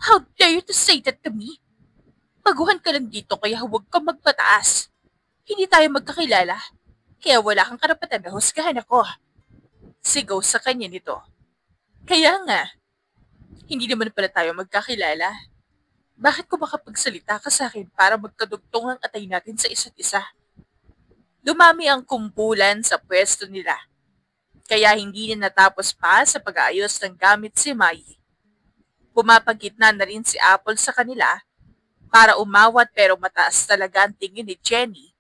How dare you to say that to me? Baguhan ka lang dito kaya huwag kang magpataas. Hindi tayo magkakilala, kaya wala kang karapatan na husgahan ako. Sigaw sa kanya nito. Kaya nga, hindi naman pala tayo magkakilala. Bakit ko makapagsalita ka sa akin para magkadugtong ang atay natin sa isa't isa? Dumami ang kumpulan sa pwesto nila, kaya hindi na natapos pa sa pag-aayos ng gamit si Mai. Pumapagitna na rin si Apple sa kanila para umawat pero mataas talaga ang tingin ni Jenny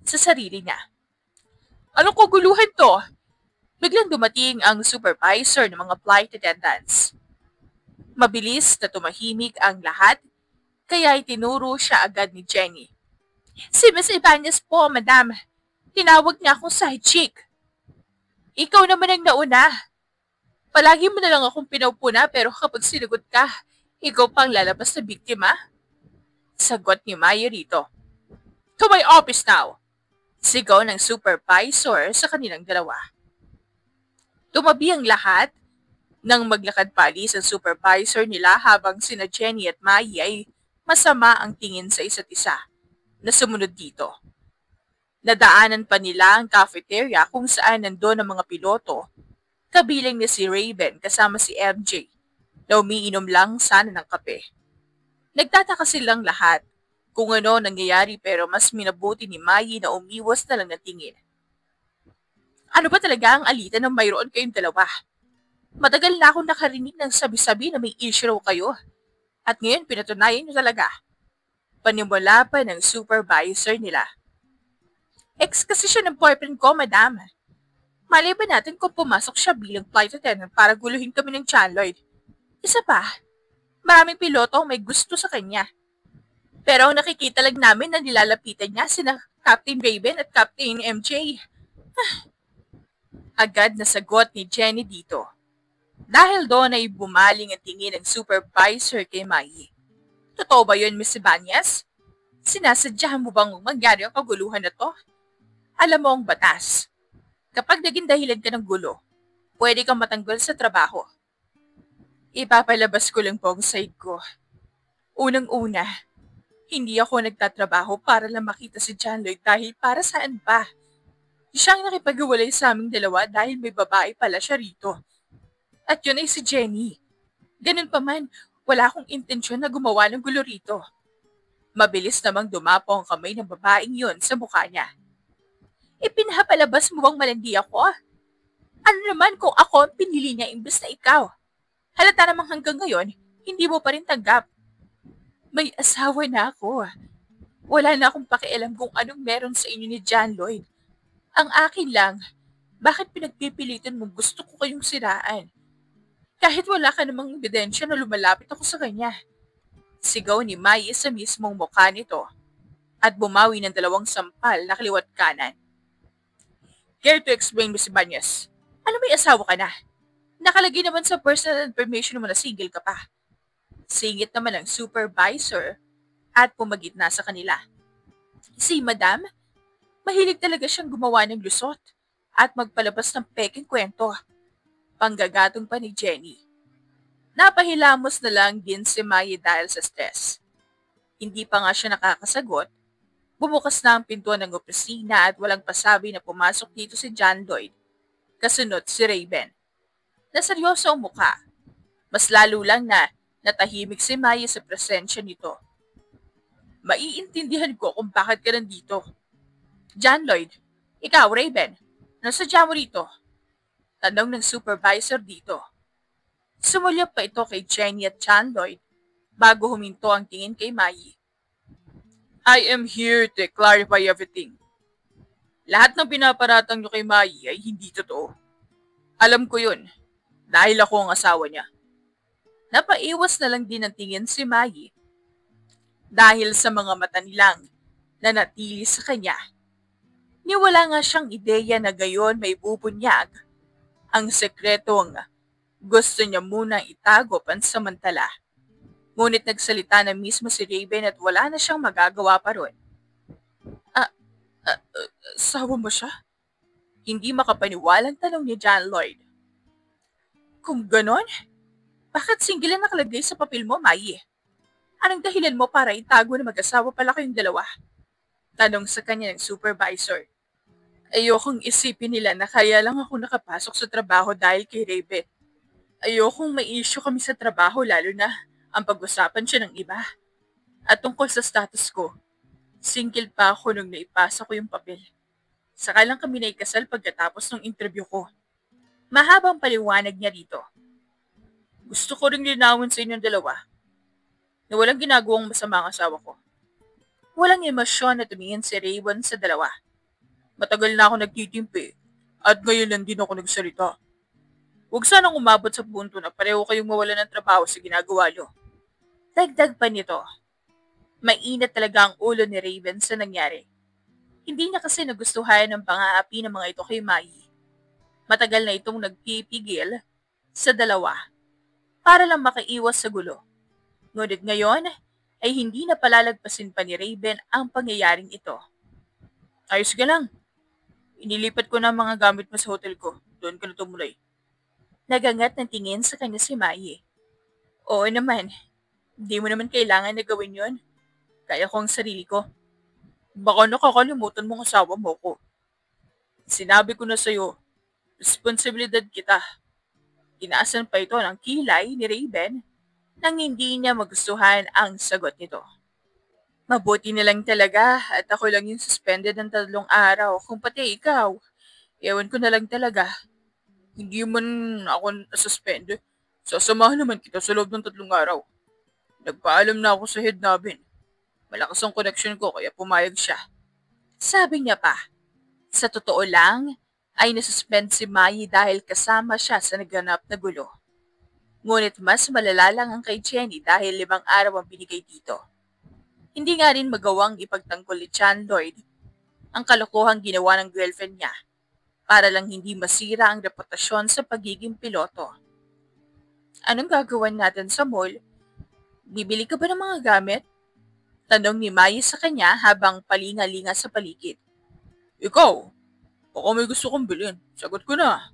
sa sarili niya. Anong kaguluhan to? Biglang dumating ang supervisor ng mga flight attendants. Mabilis na tumahimik ang lahat, kaya itinuro siya agad ni Jenny. Si Miss Ibanez po, madam. Tinawag niya akong side chick. Ikaw naman ang nauna. Palagi mo na lang akong pinaupuna pero kapag sinagot ka, ikaw pang lalabas na biktima. Sagot ni Maya rito. To my office now. Sigaw ng supervisor sa kanilang dalawa. Tumabi ang lahat nang maglakad palis ang supervisor nila habang sina Jenny at Mai ay Masama ang tingin sa isa't isa na sumunod dito. Nadaanan pa nila ang cafeteria kung saan nandoon ang mga piloto, kabilang ni si Raven kasama si MJ na umiinom lang sana ng kape. Nagtataka silang lahat kung ano nangyayari pero mas minabuti ni Mai na umiwas na lang ng tingin. Ano ba talaga ang alitan ng mayroon kayong dalawa? Matagal na akong nakarinig ng sabi-sabi na may issue raw kayo. At ngayon pinatunayan nyo talaga. Panimula pa ng supervisor nila. Ex kasi siya ng boyfriend ko, madam. Malay ba natin kung pumasok siya bilang flight attendant para guluhin kami ng John Lloyd? Isa pa, maraming piloto ang may gusto sa kanya. Pero ang nakikita lang namin na nilalapitan niya sina Captain Raven at Captain MJ. Agad na sagot ni Jenny dito. Dahil doon ay bumaling ang tingin ng supervisor kay Mai. Totoo ba yun, Miss Ibanez? Sinasadyahan mo bang mangyari ang kaguluhan na to? Alam mo ang batas. Kapag naging dahilan ka ng gulo, pwede kang matanggol sa trabaho. Ipapalabas ko lang po ang side ko. Unang-una, hindi ako nagtatrabaho para lang makita si John Lloyd dahil para saan ba? Siyang nakipag-iwalay sa aming dalawa dahil may babae pala siya rito. At yun ay si Jenny. Ganun pa man, wala akong intensyon na gumawa ng gulo rito. Mabilis namang dumapo ang kamay ng babaeng yun sa mukha niya. Ipinapalabas mo bang malandi ako? Ano naman kung ako ang pinili niya imbes na ikaw? Halata namang hanggang ngayon, hindi mo pa rin tanggap. May asawa na ako. Wala na akong pakialam kung anong meron sa inyo ni John Lloyd. Ang akin lang, bakit pinagpipilitan mo gusto ko kayong siraan? Kahit wala ka namang ebidensya na lumalapit ako sa kanya. Sigaw ni Mai sa mismong mukha nito at bumawi ng 2 sampal na kaliwat kanan. Care to explain, Miss Ibanez? Ano may asawa ka na? Nakalagay naman sa personal information mo na single ka pa. Singit naman ang supervisor at pumagitna sa kanila. Si Madam, mahilig talaga siyang gumawa ng lusot at magpalabas ng peking kwento. Panggagatong pa ni Jenny. Napahilamos na lang din si Mai dahil sa stress. Hindi pa nga siya nakakasagot, bumukas na ang pintuan ng opisina at walang pasabi na pumasok dito si John Lloyd. Kasunod si Raven. Naseryoso ang mukha. Mas lalo lang na natahimik si Mai sa presensya nito. Maiintindihan ko kung bakit ka nandito. John Lloyd, ikaw Raven, nasadya mo rito? Tanong ng supervisor dito. Sumulyap pa ito kay Jenny at John Lloyd bago huminto ang tingin kay Mai. I am here to clarify everything. Lahat ng pinaparatang nyo kay Mai ay hindi totoo. Alam ko yun, dahil ako ang asawa niya. Napaiwas na lang din ang tingin si Mai dahil sa mga mata nilang nanatili sa kanya. Niwala nga siyang ideya na gayon may bubunyag ang sekretong gusto niya munang itago pansamantala. Ngunit nagsalita na mismo si Raven at wala na siyang magagawa pa ron. Asawa mo siya? Hindi makapaniwalang tanong ni John Lloyd. Kung ganon, bakit single ang nakalagay sa papel mo, Mai? Anong dahilan mo para itago na mag-asawa pala kayong dalawa? Tanong sa kanya ng supervisor. Ayokong isipin nila na kaya lang ako nakapasok sa trabaho dahil kay Raven. Ayokong may issue kami sa trabaho lalo na ang pag-usapan siya ng iba. At tungkol sa status ko, single pa ako nung naipasa ko yung papel. Saka lang kami naikasal pagkatapos ng interview ko. Mahabang paliwanag niya dito. Gusto ko ring linawin sa inyong dalawa na walang ginagawang masama ang asawa ko. Walang emosyon na tumingin si Raven sa dalawa. Matagal na ako nagtitimpi at ngayon lang din ako nagsalita. Huwag sanang umabot sa punto na pareho kayong mawala ng trabaho sa ginagawa nyo. Dagdag pa nito. Mainit talaga ang ulo ni Raven sa nangyari. Hindi niya kasi nagustuhan ang pang-aapi ng mga ito kay Mai. Matagal na itong nagpipigil sa dalawa para lang makaiwas sa gulo. Ngunit ngayon ay hindi na palalagpasin pa ni Raven ang pangyayaring ito. Ayos ka lang. Inilipat ko na ang mga gamit mo sa hotel ko. Doon ka na tumuloy. Nagangat ng tingin sa kanya si Mai. Oo naman. Hindi mo naman kailangan na gawin yun. Kaya ko ang sarili ko. Baka nakakalimutan mong asawa mo ko. Sinabi ko na sa'yo, responsibilidad kita. Inaasan pa ito ng kilay ni Raven nang hindi niya magustuhan ang sagot nito. Mabuti na lang talaga at ako lang yung suspended ng 3 araw kung pati ikaw. Ewan ko na lang talaga. Hindi man ako suspended. Sasamahan naman kita sa loob ng 3 araw. Nagpaalam na ako sa head namin. Malakas ang connection ko kaya pumayag siya. Sabi niya pa, sa totoo lang ay nasuspend si Mai dahil kasama siya sa naganap na gulo. Ngunit mas malala lang ang kay Jenny dahil 5 araw ang binigay dito. Hindi nga rin magawang ipagtanggol ni John Lloyd ang kalokohang ginawa ng girlfriend niya para lang hindi masira ang reputasyon sa pagiging piloto. Anong gagawin natin sa mall? Bibili ka ba ng mga gamit? Tanong ni Mai sa kanya habang palinga-linga sa paligid. Ikaw, baka may gusto kong bilhin. Sagot ko na.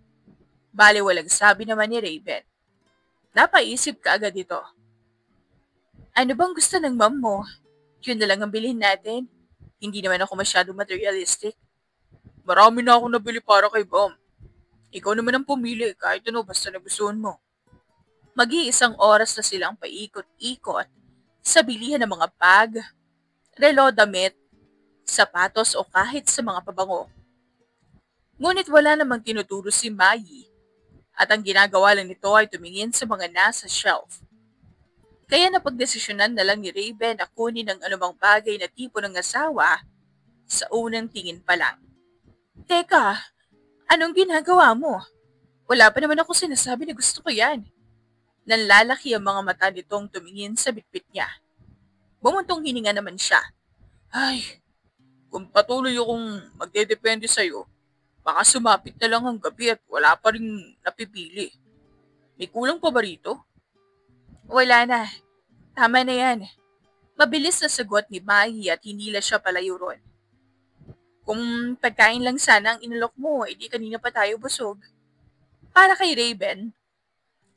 Baliwalang sabi naman ni Raven. Napaisip ka agad ito. Ano bang gusto ng mom mo? Yun na lang ang bilhin natin. Hindi naman ako masyadong materialistic. Marami na akong nabili para kay Bom. Ikaw naman ang pumili kahit ano basta nagustuhan mo. Mag-iisang oras na silang paikot-ikot sa bilihan ng mga bag, relo, damit, sapatos o kahit sa mga pabango. Ngunit wala namang tinuturo si Mai at ang ginagawa lang nito ay tumingin sa mga nasa shelf. Kaya napagdesisyonan na lang ni Raven na kunin ang anumang bagay na tipo ng asawa sa unang tingin pa lang. Teka, anong ginagawa mo? Wala pa naman ako sinasabi na gusto ko yan. Nanlalaki ang mga mata nitong tumingin sa bitbit niya. Bumuntong hininga naman siya. Ay, kung patuloy akong magdedepende sa'yo, baka sumapit na lang ang gabi at wala pa rin napipili. May kulang pa ba rito? Wala na. Tama na yan. Mabilis na sagot ni Mai at hinila siya palayo ron. Kung pagkain lang sana ang inalok mo, edi kanina pa tayo busog. Para kay Raven,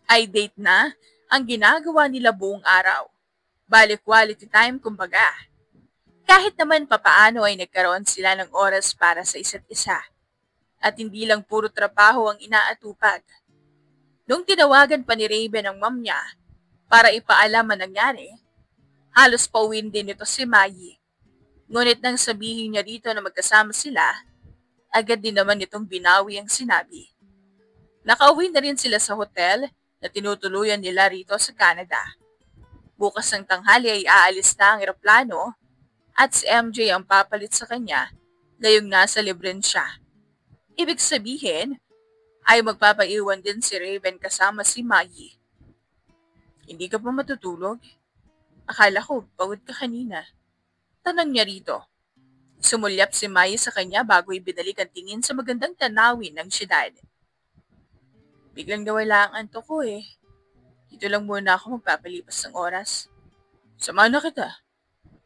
ay date na ang ginagawa nila buong araw. Bali quality time kumbaga. Kahit naman papaano ay nagkaroon sila ng oras para sa isa't isa. At hindi lang puro trabaho ang inaatupag. Nung tinawagan pa ni Raven ang mom niya para ipaalam ang nangyari, halos pauwin din nito si Mai. Ngunit nang sabihin niya rito na magkasama sila, agad din naman itong binawi ang sinabi. Nakauwi na rin sila sa hotel na tinutuluyan nila rito sa Canada. Bukas ng tanghali ay aalis na ang eroplano at si MJ ang papalit sa kanya gayong nasa libren siya. Ibig sabihin ay magpapaiwan din si Raven kasama si Mai. Hindi ka pa matutulog? Akala ko pagod ka kanina. Tanong niya rito. Sumulyap si Mai sa kanya bago ibinalik ang tingin sa magandang tanawin ng syudad. Biglang nawala ang antok ko eh. Dito lang muna ako magpapalipas ng oras. Samahan na kita.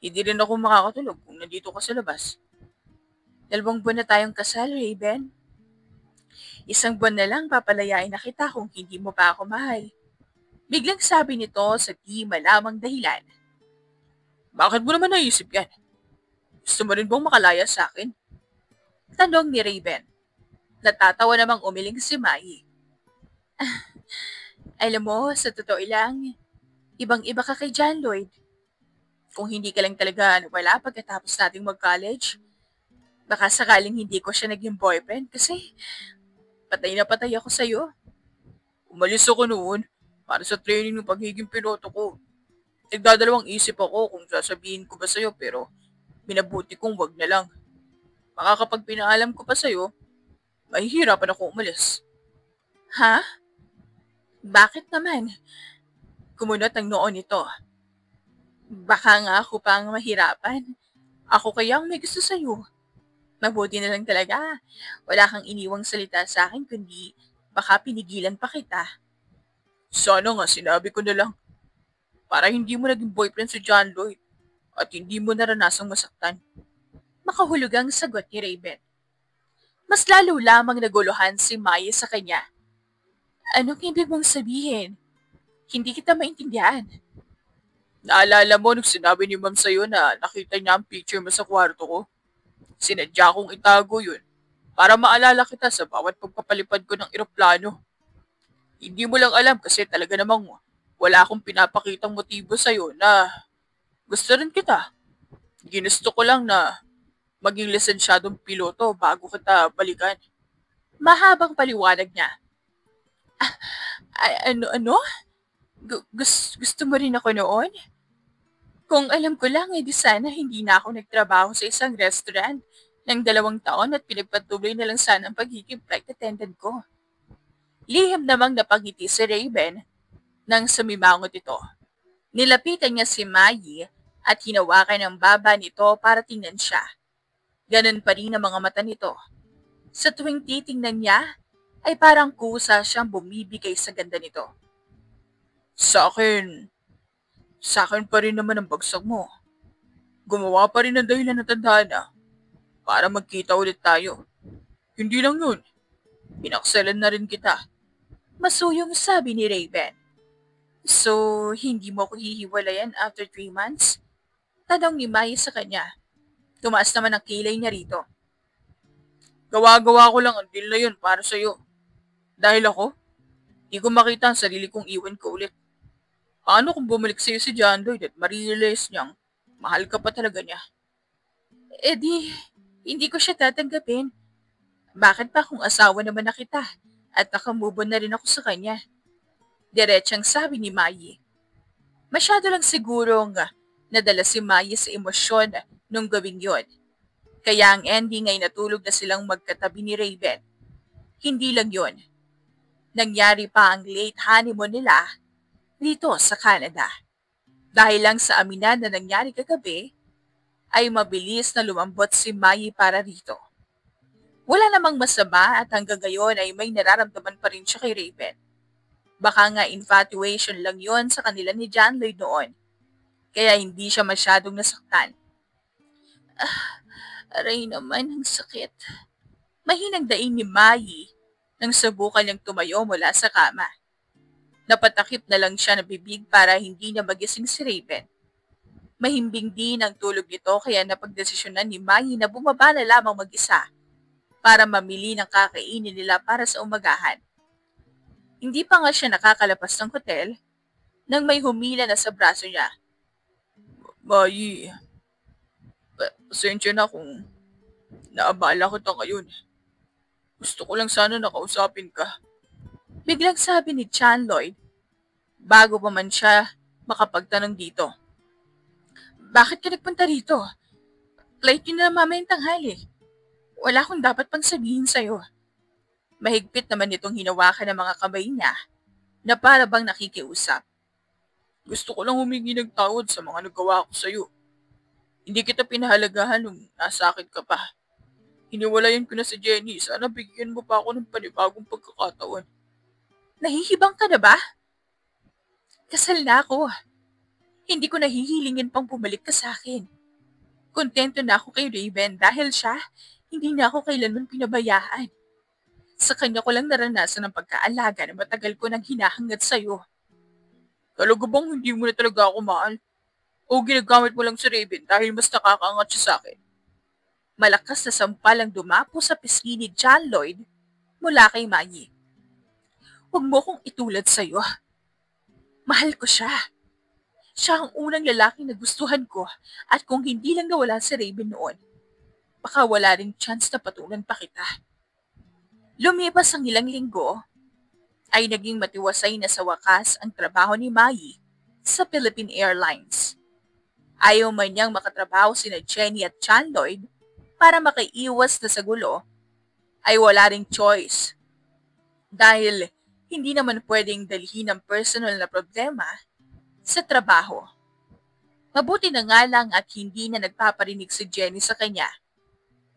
Hindi rin ako makakatulog kung nandito ka sa labas. 2 buwan na tayong kasal, Raven. 1 buwan na lang papalayain na kita kung hindi mo pa ako mahal. Biglang sabi nito sa di malamang dahilan. Bakit mo naman naisip yan? Gusto mo rin bang makalaya sa akin? Tanong ni Raven. Natatawa namang umiling si Mai. Alam mo, sa totoo lang, ibang-iba ka kay John Lloyd. Kung hindi ka lang talaga wala pagkatapos nating mag-college, baka sakaling hindi ko siya naging boyfriend kasi patay na patay ako sa'yo. Umalis ako noon para sa training ng pagiging piloto ko. Nagdadalawang isip ako kung sasabihin ko ba sa'yo pero minabuti kong wag na lang. Baka kapag pinaalam ko pa sa'yo, mahihirapan ako umalis. Ha? Bakit naman? Kumunot ang noo nito. Baka nga ako pang mahirapan. Ako kaya ang may gusto sa'yo. Mabuti na lang talaga. Wala kang iniwang salita sa akin kundi baka pinigilan pa kita. Sana nga sinabi ko na lang. Para hindi mo naging boyfriend si John Lloyd at hindi mo naranasang masaktan. Makahulugang sagot ni Raven. Mas lalo lamang naguluhan si Mai sa kanya. Anong ibig mong sabihin? Hindi kita maintindihan. Naalala mo nung sinabi ni ma'am sa'yo na nakita niya ang picture mo sa kwarto ko? Sinadya kong itago yun para maalala kita sa bawat pagpapalipad ko ng eroplano. Hindi mo lang alam kasi talaga namang wala akong pinapakitang motibo sa'yo na gusto rin kita. Ginusto ko lang na maging lisensyadong piloto bago kita balikan. Mahabang paliwanag niya. Ano? Gusto mo rin ako noon? Kung alam ko lang, di sana hindi na ako nagtrabaho sa isang restaurant ng 2 taon at pinagpatuloy na lang sana ang pagiging flight attendant ko. Lihim namang napangiti si Raven nang sumimangot ito. Nilapitan niya si Mayi at hinawakan ang baba nito para tingnan siya. Ganon pa rin ang mga mata nito. Sa tuwing titingnan niya, ay parang kusa siyang bumibigay sa ganda nito. Sa akin pa rin naman ang bagsak mo. Gumawa pa rin ng dahilan na tadhana para magkita ulit tayo. Hindi lang yun. Pinaksalan na rin kita. Masuyong sabi ni Raven. So, hindi mo ko hihiwalayan after 3 months? Tanong ni Maya sa kanya. Tumaas naman ang kilay niya rito. Gawa-gawa ko lang ang deal na yun para sa'yo. Dahil ako, di ko makita ang sarili kong iwan ko ulit. Paano kung bumalik sa'yo si John Lloyd at ma-realize niyang mahal ka pa talaga niya? Hindi ko siya tatanggapin. Bakit pa kung asawa naman na kita at nakamove on na rin ako sa kanya? Diretsang sabi ni Mayi. Masyado lang sigurong nadala si Mayi sa emosyon nung gawing yon. Kaya ang ending ay natulog na silang magkatabi ni Raven. Hindi lang yon. Nangyari pa ang late honeymoon nila dito sa Canada. Dahil lang sa aminan na nangyari kagabi, ay mabilis na lumambot si Mayi para rito. Wala namang masama at hanggang ngayon ay may nararamdaman pa rin siya kay Raven. Baka nga infatuation lang yon sa kanila ni John Lloyd noon. Kaya hindi siya masyadong nasaktan. Aray naman, ang sakit. Mahinang daing ni Mayi nang subukan niyang tumayo mula sa kama. Napatakip na lang siya ng bibig para hindi na magising si Raven. Mahimbing din ang tulog nito kaya napagdesisyonan ni Mayi na bumaba na lamang mag-isa para mamili ng kakainin nila para sa umagahan. Hindi pa nga siya nakakalabas ng hotel nang may humila na sa braso niya. Mayi, pasensya na kung naabala ko ta ngayon. Gusto ko lang sana nakausapin ka. Biglang sabi ni John Lloyd bago pa man siya makapagtanong dito. Bakit ka nagpunta rito? Flight yun na mamayang tanghali. Wala akong dapat pang sabihin sa'yo. Mahigpit naman nitong hinawakan ng mga kamay niya na para bang nakikiusap. Gusto ko lang humingi ng tawad sa mga nagawa ko sa'yo. Hindi kita pinahalagahan nung nasakit ka pa. Hiniwalayan ko na si Jenny. Sana bigyan mo pa ako ng panibagong pagkakataon. Nahihibang ka na ba? Kasal na ako. Hindi ko nahihilingin pang bumalik ka sa akin. Kontento na ako kay Raven dahil siya, hindi na ako kailanman pinabayaan. Sa kanya ko lang naranasan ang pagkaalaga na matagal ko nang hinahangad sa'yo. Talaga bang hindi mo na talaga ako mahal? O ginagamit mo lang si Raven dahil mas nakakaangat siya sa akin? Malakas na sampal ang dumapo sa pisngi ni John Lloyd mula kay Mayi. Huwag mo kong itulad sa'yo. Mahal ko siya. Siya ang unang lalaking nagustuhan ko at kung hindi lang nawala si Raven noon, baka wala rin chance na patulan pa kita. Lumipas ang ilang linggo, ay naging matiwasay na sa wakas ang trabaho ni Mayi sa Philippine Airlines. Ayaw man niyang makatrabaho sina Jenny at John Lloyd para makaiwas na sa gulo, ay wala ring choice. Dahil hindi naman pwedeng dalhin ang personal na problema sa trabaho. Mabuti na nga lang at hindi na nagpaparinig si Jenny sa kanya.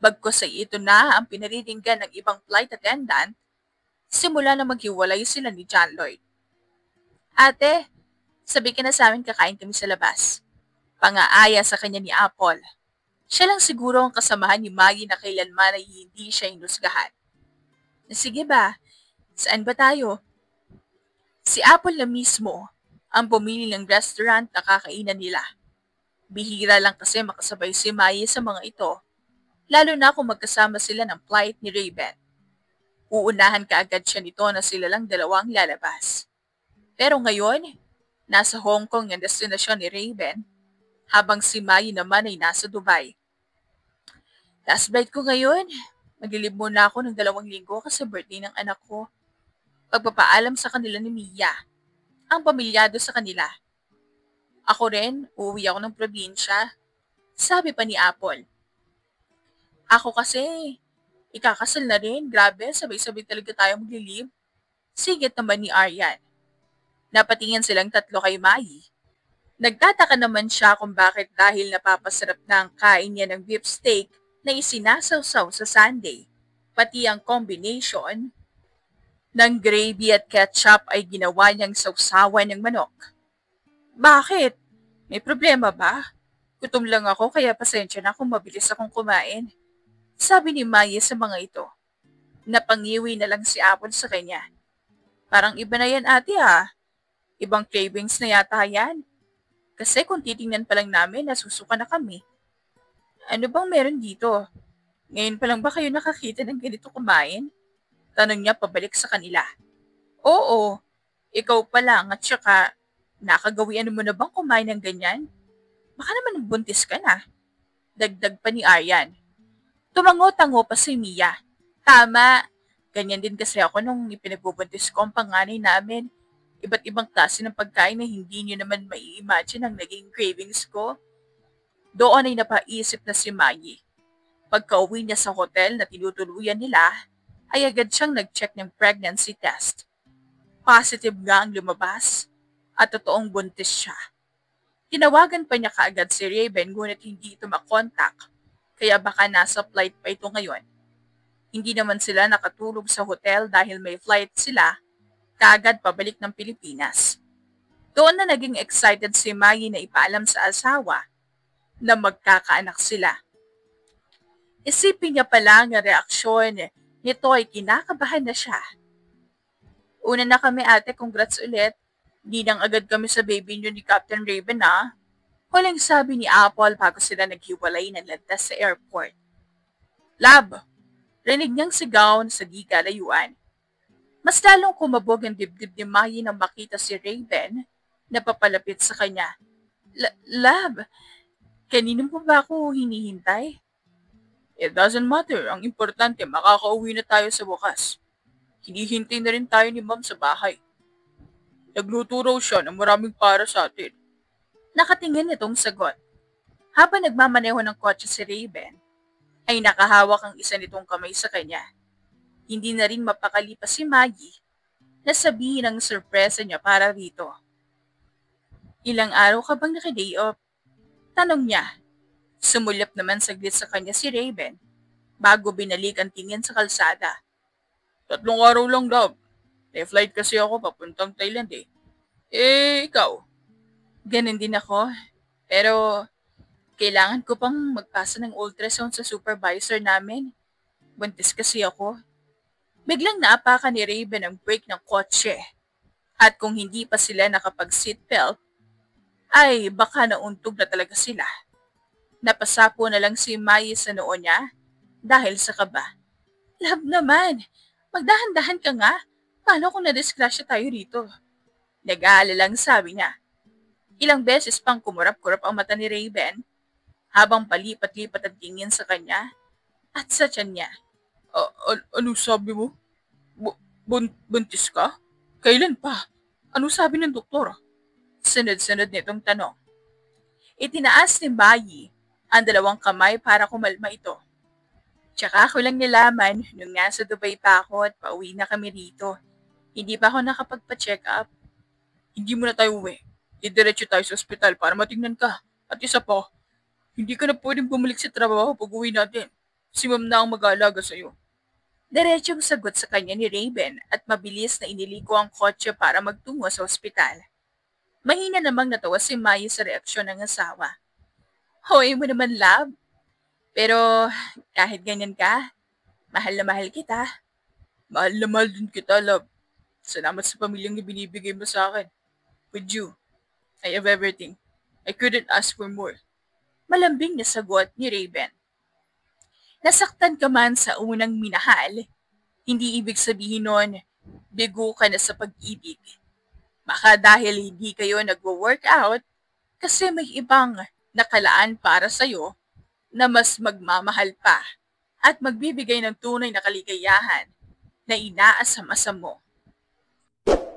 Bagkus ay ito na ang pinariringgan ng ibang flight attendant, simula na maghiwalay sila ni John Lloyd. Ate, sabi ka na sa amin kakain kami sa labas. Pangaaya sa kanya ni Apple. Siya lang siguro ang kasamahan ni Maggie na kailanman ay hindi siya inusgahan. Sige ba? Saan ba tayo? Si Apple na mismo ang pumili ng restaurant na kakainan nila. Bihira lang kasi makasabay si Mai sa mga ito, lalo na kung magkasama sila ng flight ni Raven. Uunahan kaagad siya nito na sila lang dalawang lalabas. Pero ngayon, nasa Hong Kong ang destinasyon ni Raven, habang si Mai naman ay nasa Dubai. Last flight ko ngayon, maglilib muna ako ng 2 linggo kasi birthday ng anak ko. Pagpapaalam sa kanila ni Mia, ang pamilyado sa kanila. Ako rin, uuwi ako ng probinsya, sabi pa ni Apple. Ako kasi, ikakasal na rin, grabe, sabay-sabay talaga tayo maglilib. Sigit naman ni Aryan. Napatingin silang tatlo kay Mai. Nagtataka naman siya kung bakit dahil napapasarap na ang kain niya ng beef steak na isinasawsaw sa sundae, pati ang combination ng gravy at ketchup ay ginawa niyang sawsawan ng manok. Bakit? May problema ba? Gutom lang ako kaya pasensya na kung mabilis akong kumain. Sabi ni Maya sa mga ito. Napangiwi na lang si Apple sa kanya. Parang iba na yan ate ha. Ibang cravings na yata yan. Kasi kung titingnan pa lang namin, nasusuka na kami. Ano bang meron dito? Ngayon pa lang ba kayo nakakita ng ganito kumain? Tanong niya pabalik sa kanila. Oo, ikaw pa lang at saka nakagawian mo na bang kumain ng ganyan? Baka naman buntis ka na. Dagdag pa ni Aryan. Tumango-tango pa si Mia. Tama, ganyan din kasi ako nung ipinagbubuntis ko ang panganay namin. Iba't ibang klase ng pagkain na hindi niyo naman mai-imagine ang naging cravings ko. Doon ay napaisip na si Maggie. Pagka-uwi niya sa hotel na tinutuluyan nila, ay agad siyang nag-check ng pregnancy test. Positive nga ang lumabas at totoong buntis siya. Tinawagan pa niya kaagad si Raven ngunit hindi ito makontak, kaya baka nasa flight pa ito ngayon. Hindi naman sila nakatulog sa hotel dahil may flight sila, kaagad pabalik ng Pilipinas. Doon na naging excited si Maggie na ipaalam sa asawa na magkakaanak sila. Isipin niya pala ang reaksyon nito ay kinakabahan na siya. Una na kami ate, congrats ulit. Di nang agad kami sa baby niyo ni Captain Raven ha. Huling sabi ni Apple bago sila naghiwalay ng landas sa airport. Lab, rinig niyang sigaw sa di kalayuan. Mas lalong kumabog ang dibdib ni Maggie nang makita si Raven na papalapit sa kanya. Lab, kanino mo ba ako hinihintay? It doesn't matter. Ang importante, makakauwi na tayo sa wakas. Hinihintay na rin tayo ni Ma'am sa bahay. Nagluto raw siya ng maraming para sa atin. Nakatingin itong sagot. Habang nagmamaneho ng kotse si Raven, ay nakahawak ang isa nitong kamay sa kanya. Hindi na rin mapakalipas si Maggie na sabihin ang sorpresa niya para rito. Ilang araw ka bang naka-day off? Tanong niya. Sumulap naman saglit sa kanya si Raven bago binalik ang tingin sa kalsada. 3 araw lang daw. May flight kasi ako papuntang Thailand eh. Ikaw? Ganun din ako. Pero kailangan ko pang magpasa ng ultrasound sa supervisor namin. Buntis kasi ako. Biglang naapakan ni Raven ang brake ng kotse. At kung hindi pa sila nakapag-seatbelt, ay baka nauntog na talaga sila. Napasapo na lang si Mai sa noo niya dahil sa kaba. Love naman, magdahan-dahan ka nga. Paano kung na-disgrasya tayo rito? Nag-aalalang sabi niya. Ilang beses pang kumurap-kurap ang mata ni Raven habang palipat-lipat ang tingin sa kanya at sa tiyan niya. Ano sabi mo? Buntis ka? Kailan pa? Ano sabi ng doktor? Sunod-sunod nitong tanong. Itinaas ni Mai ang 2 kamay para kumalma ito. Tsaka ako lang nilaman nung nasa Dubai pa ako at pauwi na kami rito. Hindi pa ako nakapagpa-check up. Hindi mo na tayo uwi. Didiretso tayo sa ospital para matingnan ka. At isa pa, hindi ka na pwedeng bumalik sa trabaho pag uwi natin. Si Ma'am na ang mag-aalaga sa'yo. Diretsong sagot sa kanya ni Raven at mabilis na iniliko ang kotse para magtungo sa ospital. Mahina namang natawa si Maya sa reaksyon ng asawa. Hoy mo naman, love. Pero kahit ganyan ka, mahal na mahal kita. Mahal na mahal din kita, love. Salamat sa pamilyang ibinibigay mo sa akin. With you, I have everything. I couldn't ask for more. Malambing na sagot ni Raven. Nasaktan ka man sa unang minahal, hindi ibig sabihin nun, bigo ka na sa pag-ibig. Baka dahil hindi kayo nagwo-workout, kasi may ibang nakalaan para sa'yo na mas magmamahal pa at magbibigay ng tunay na kaligayahan na inaasam-asam mo.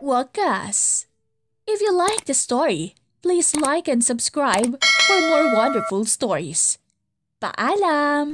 Wakas! If you like the story, please like and subscribe for more wonderful stories. Paalam!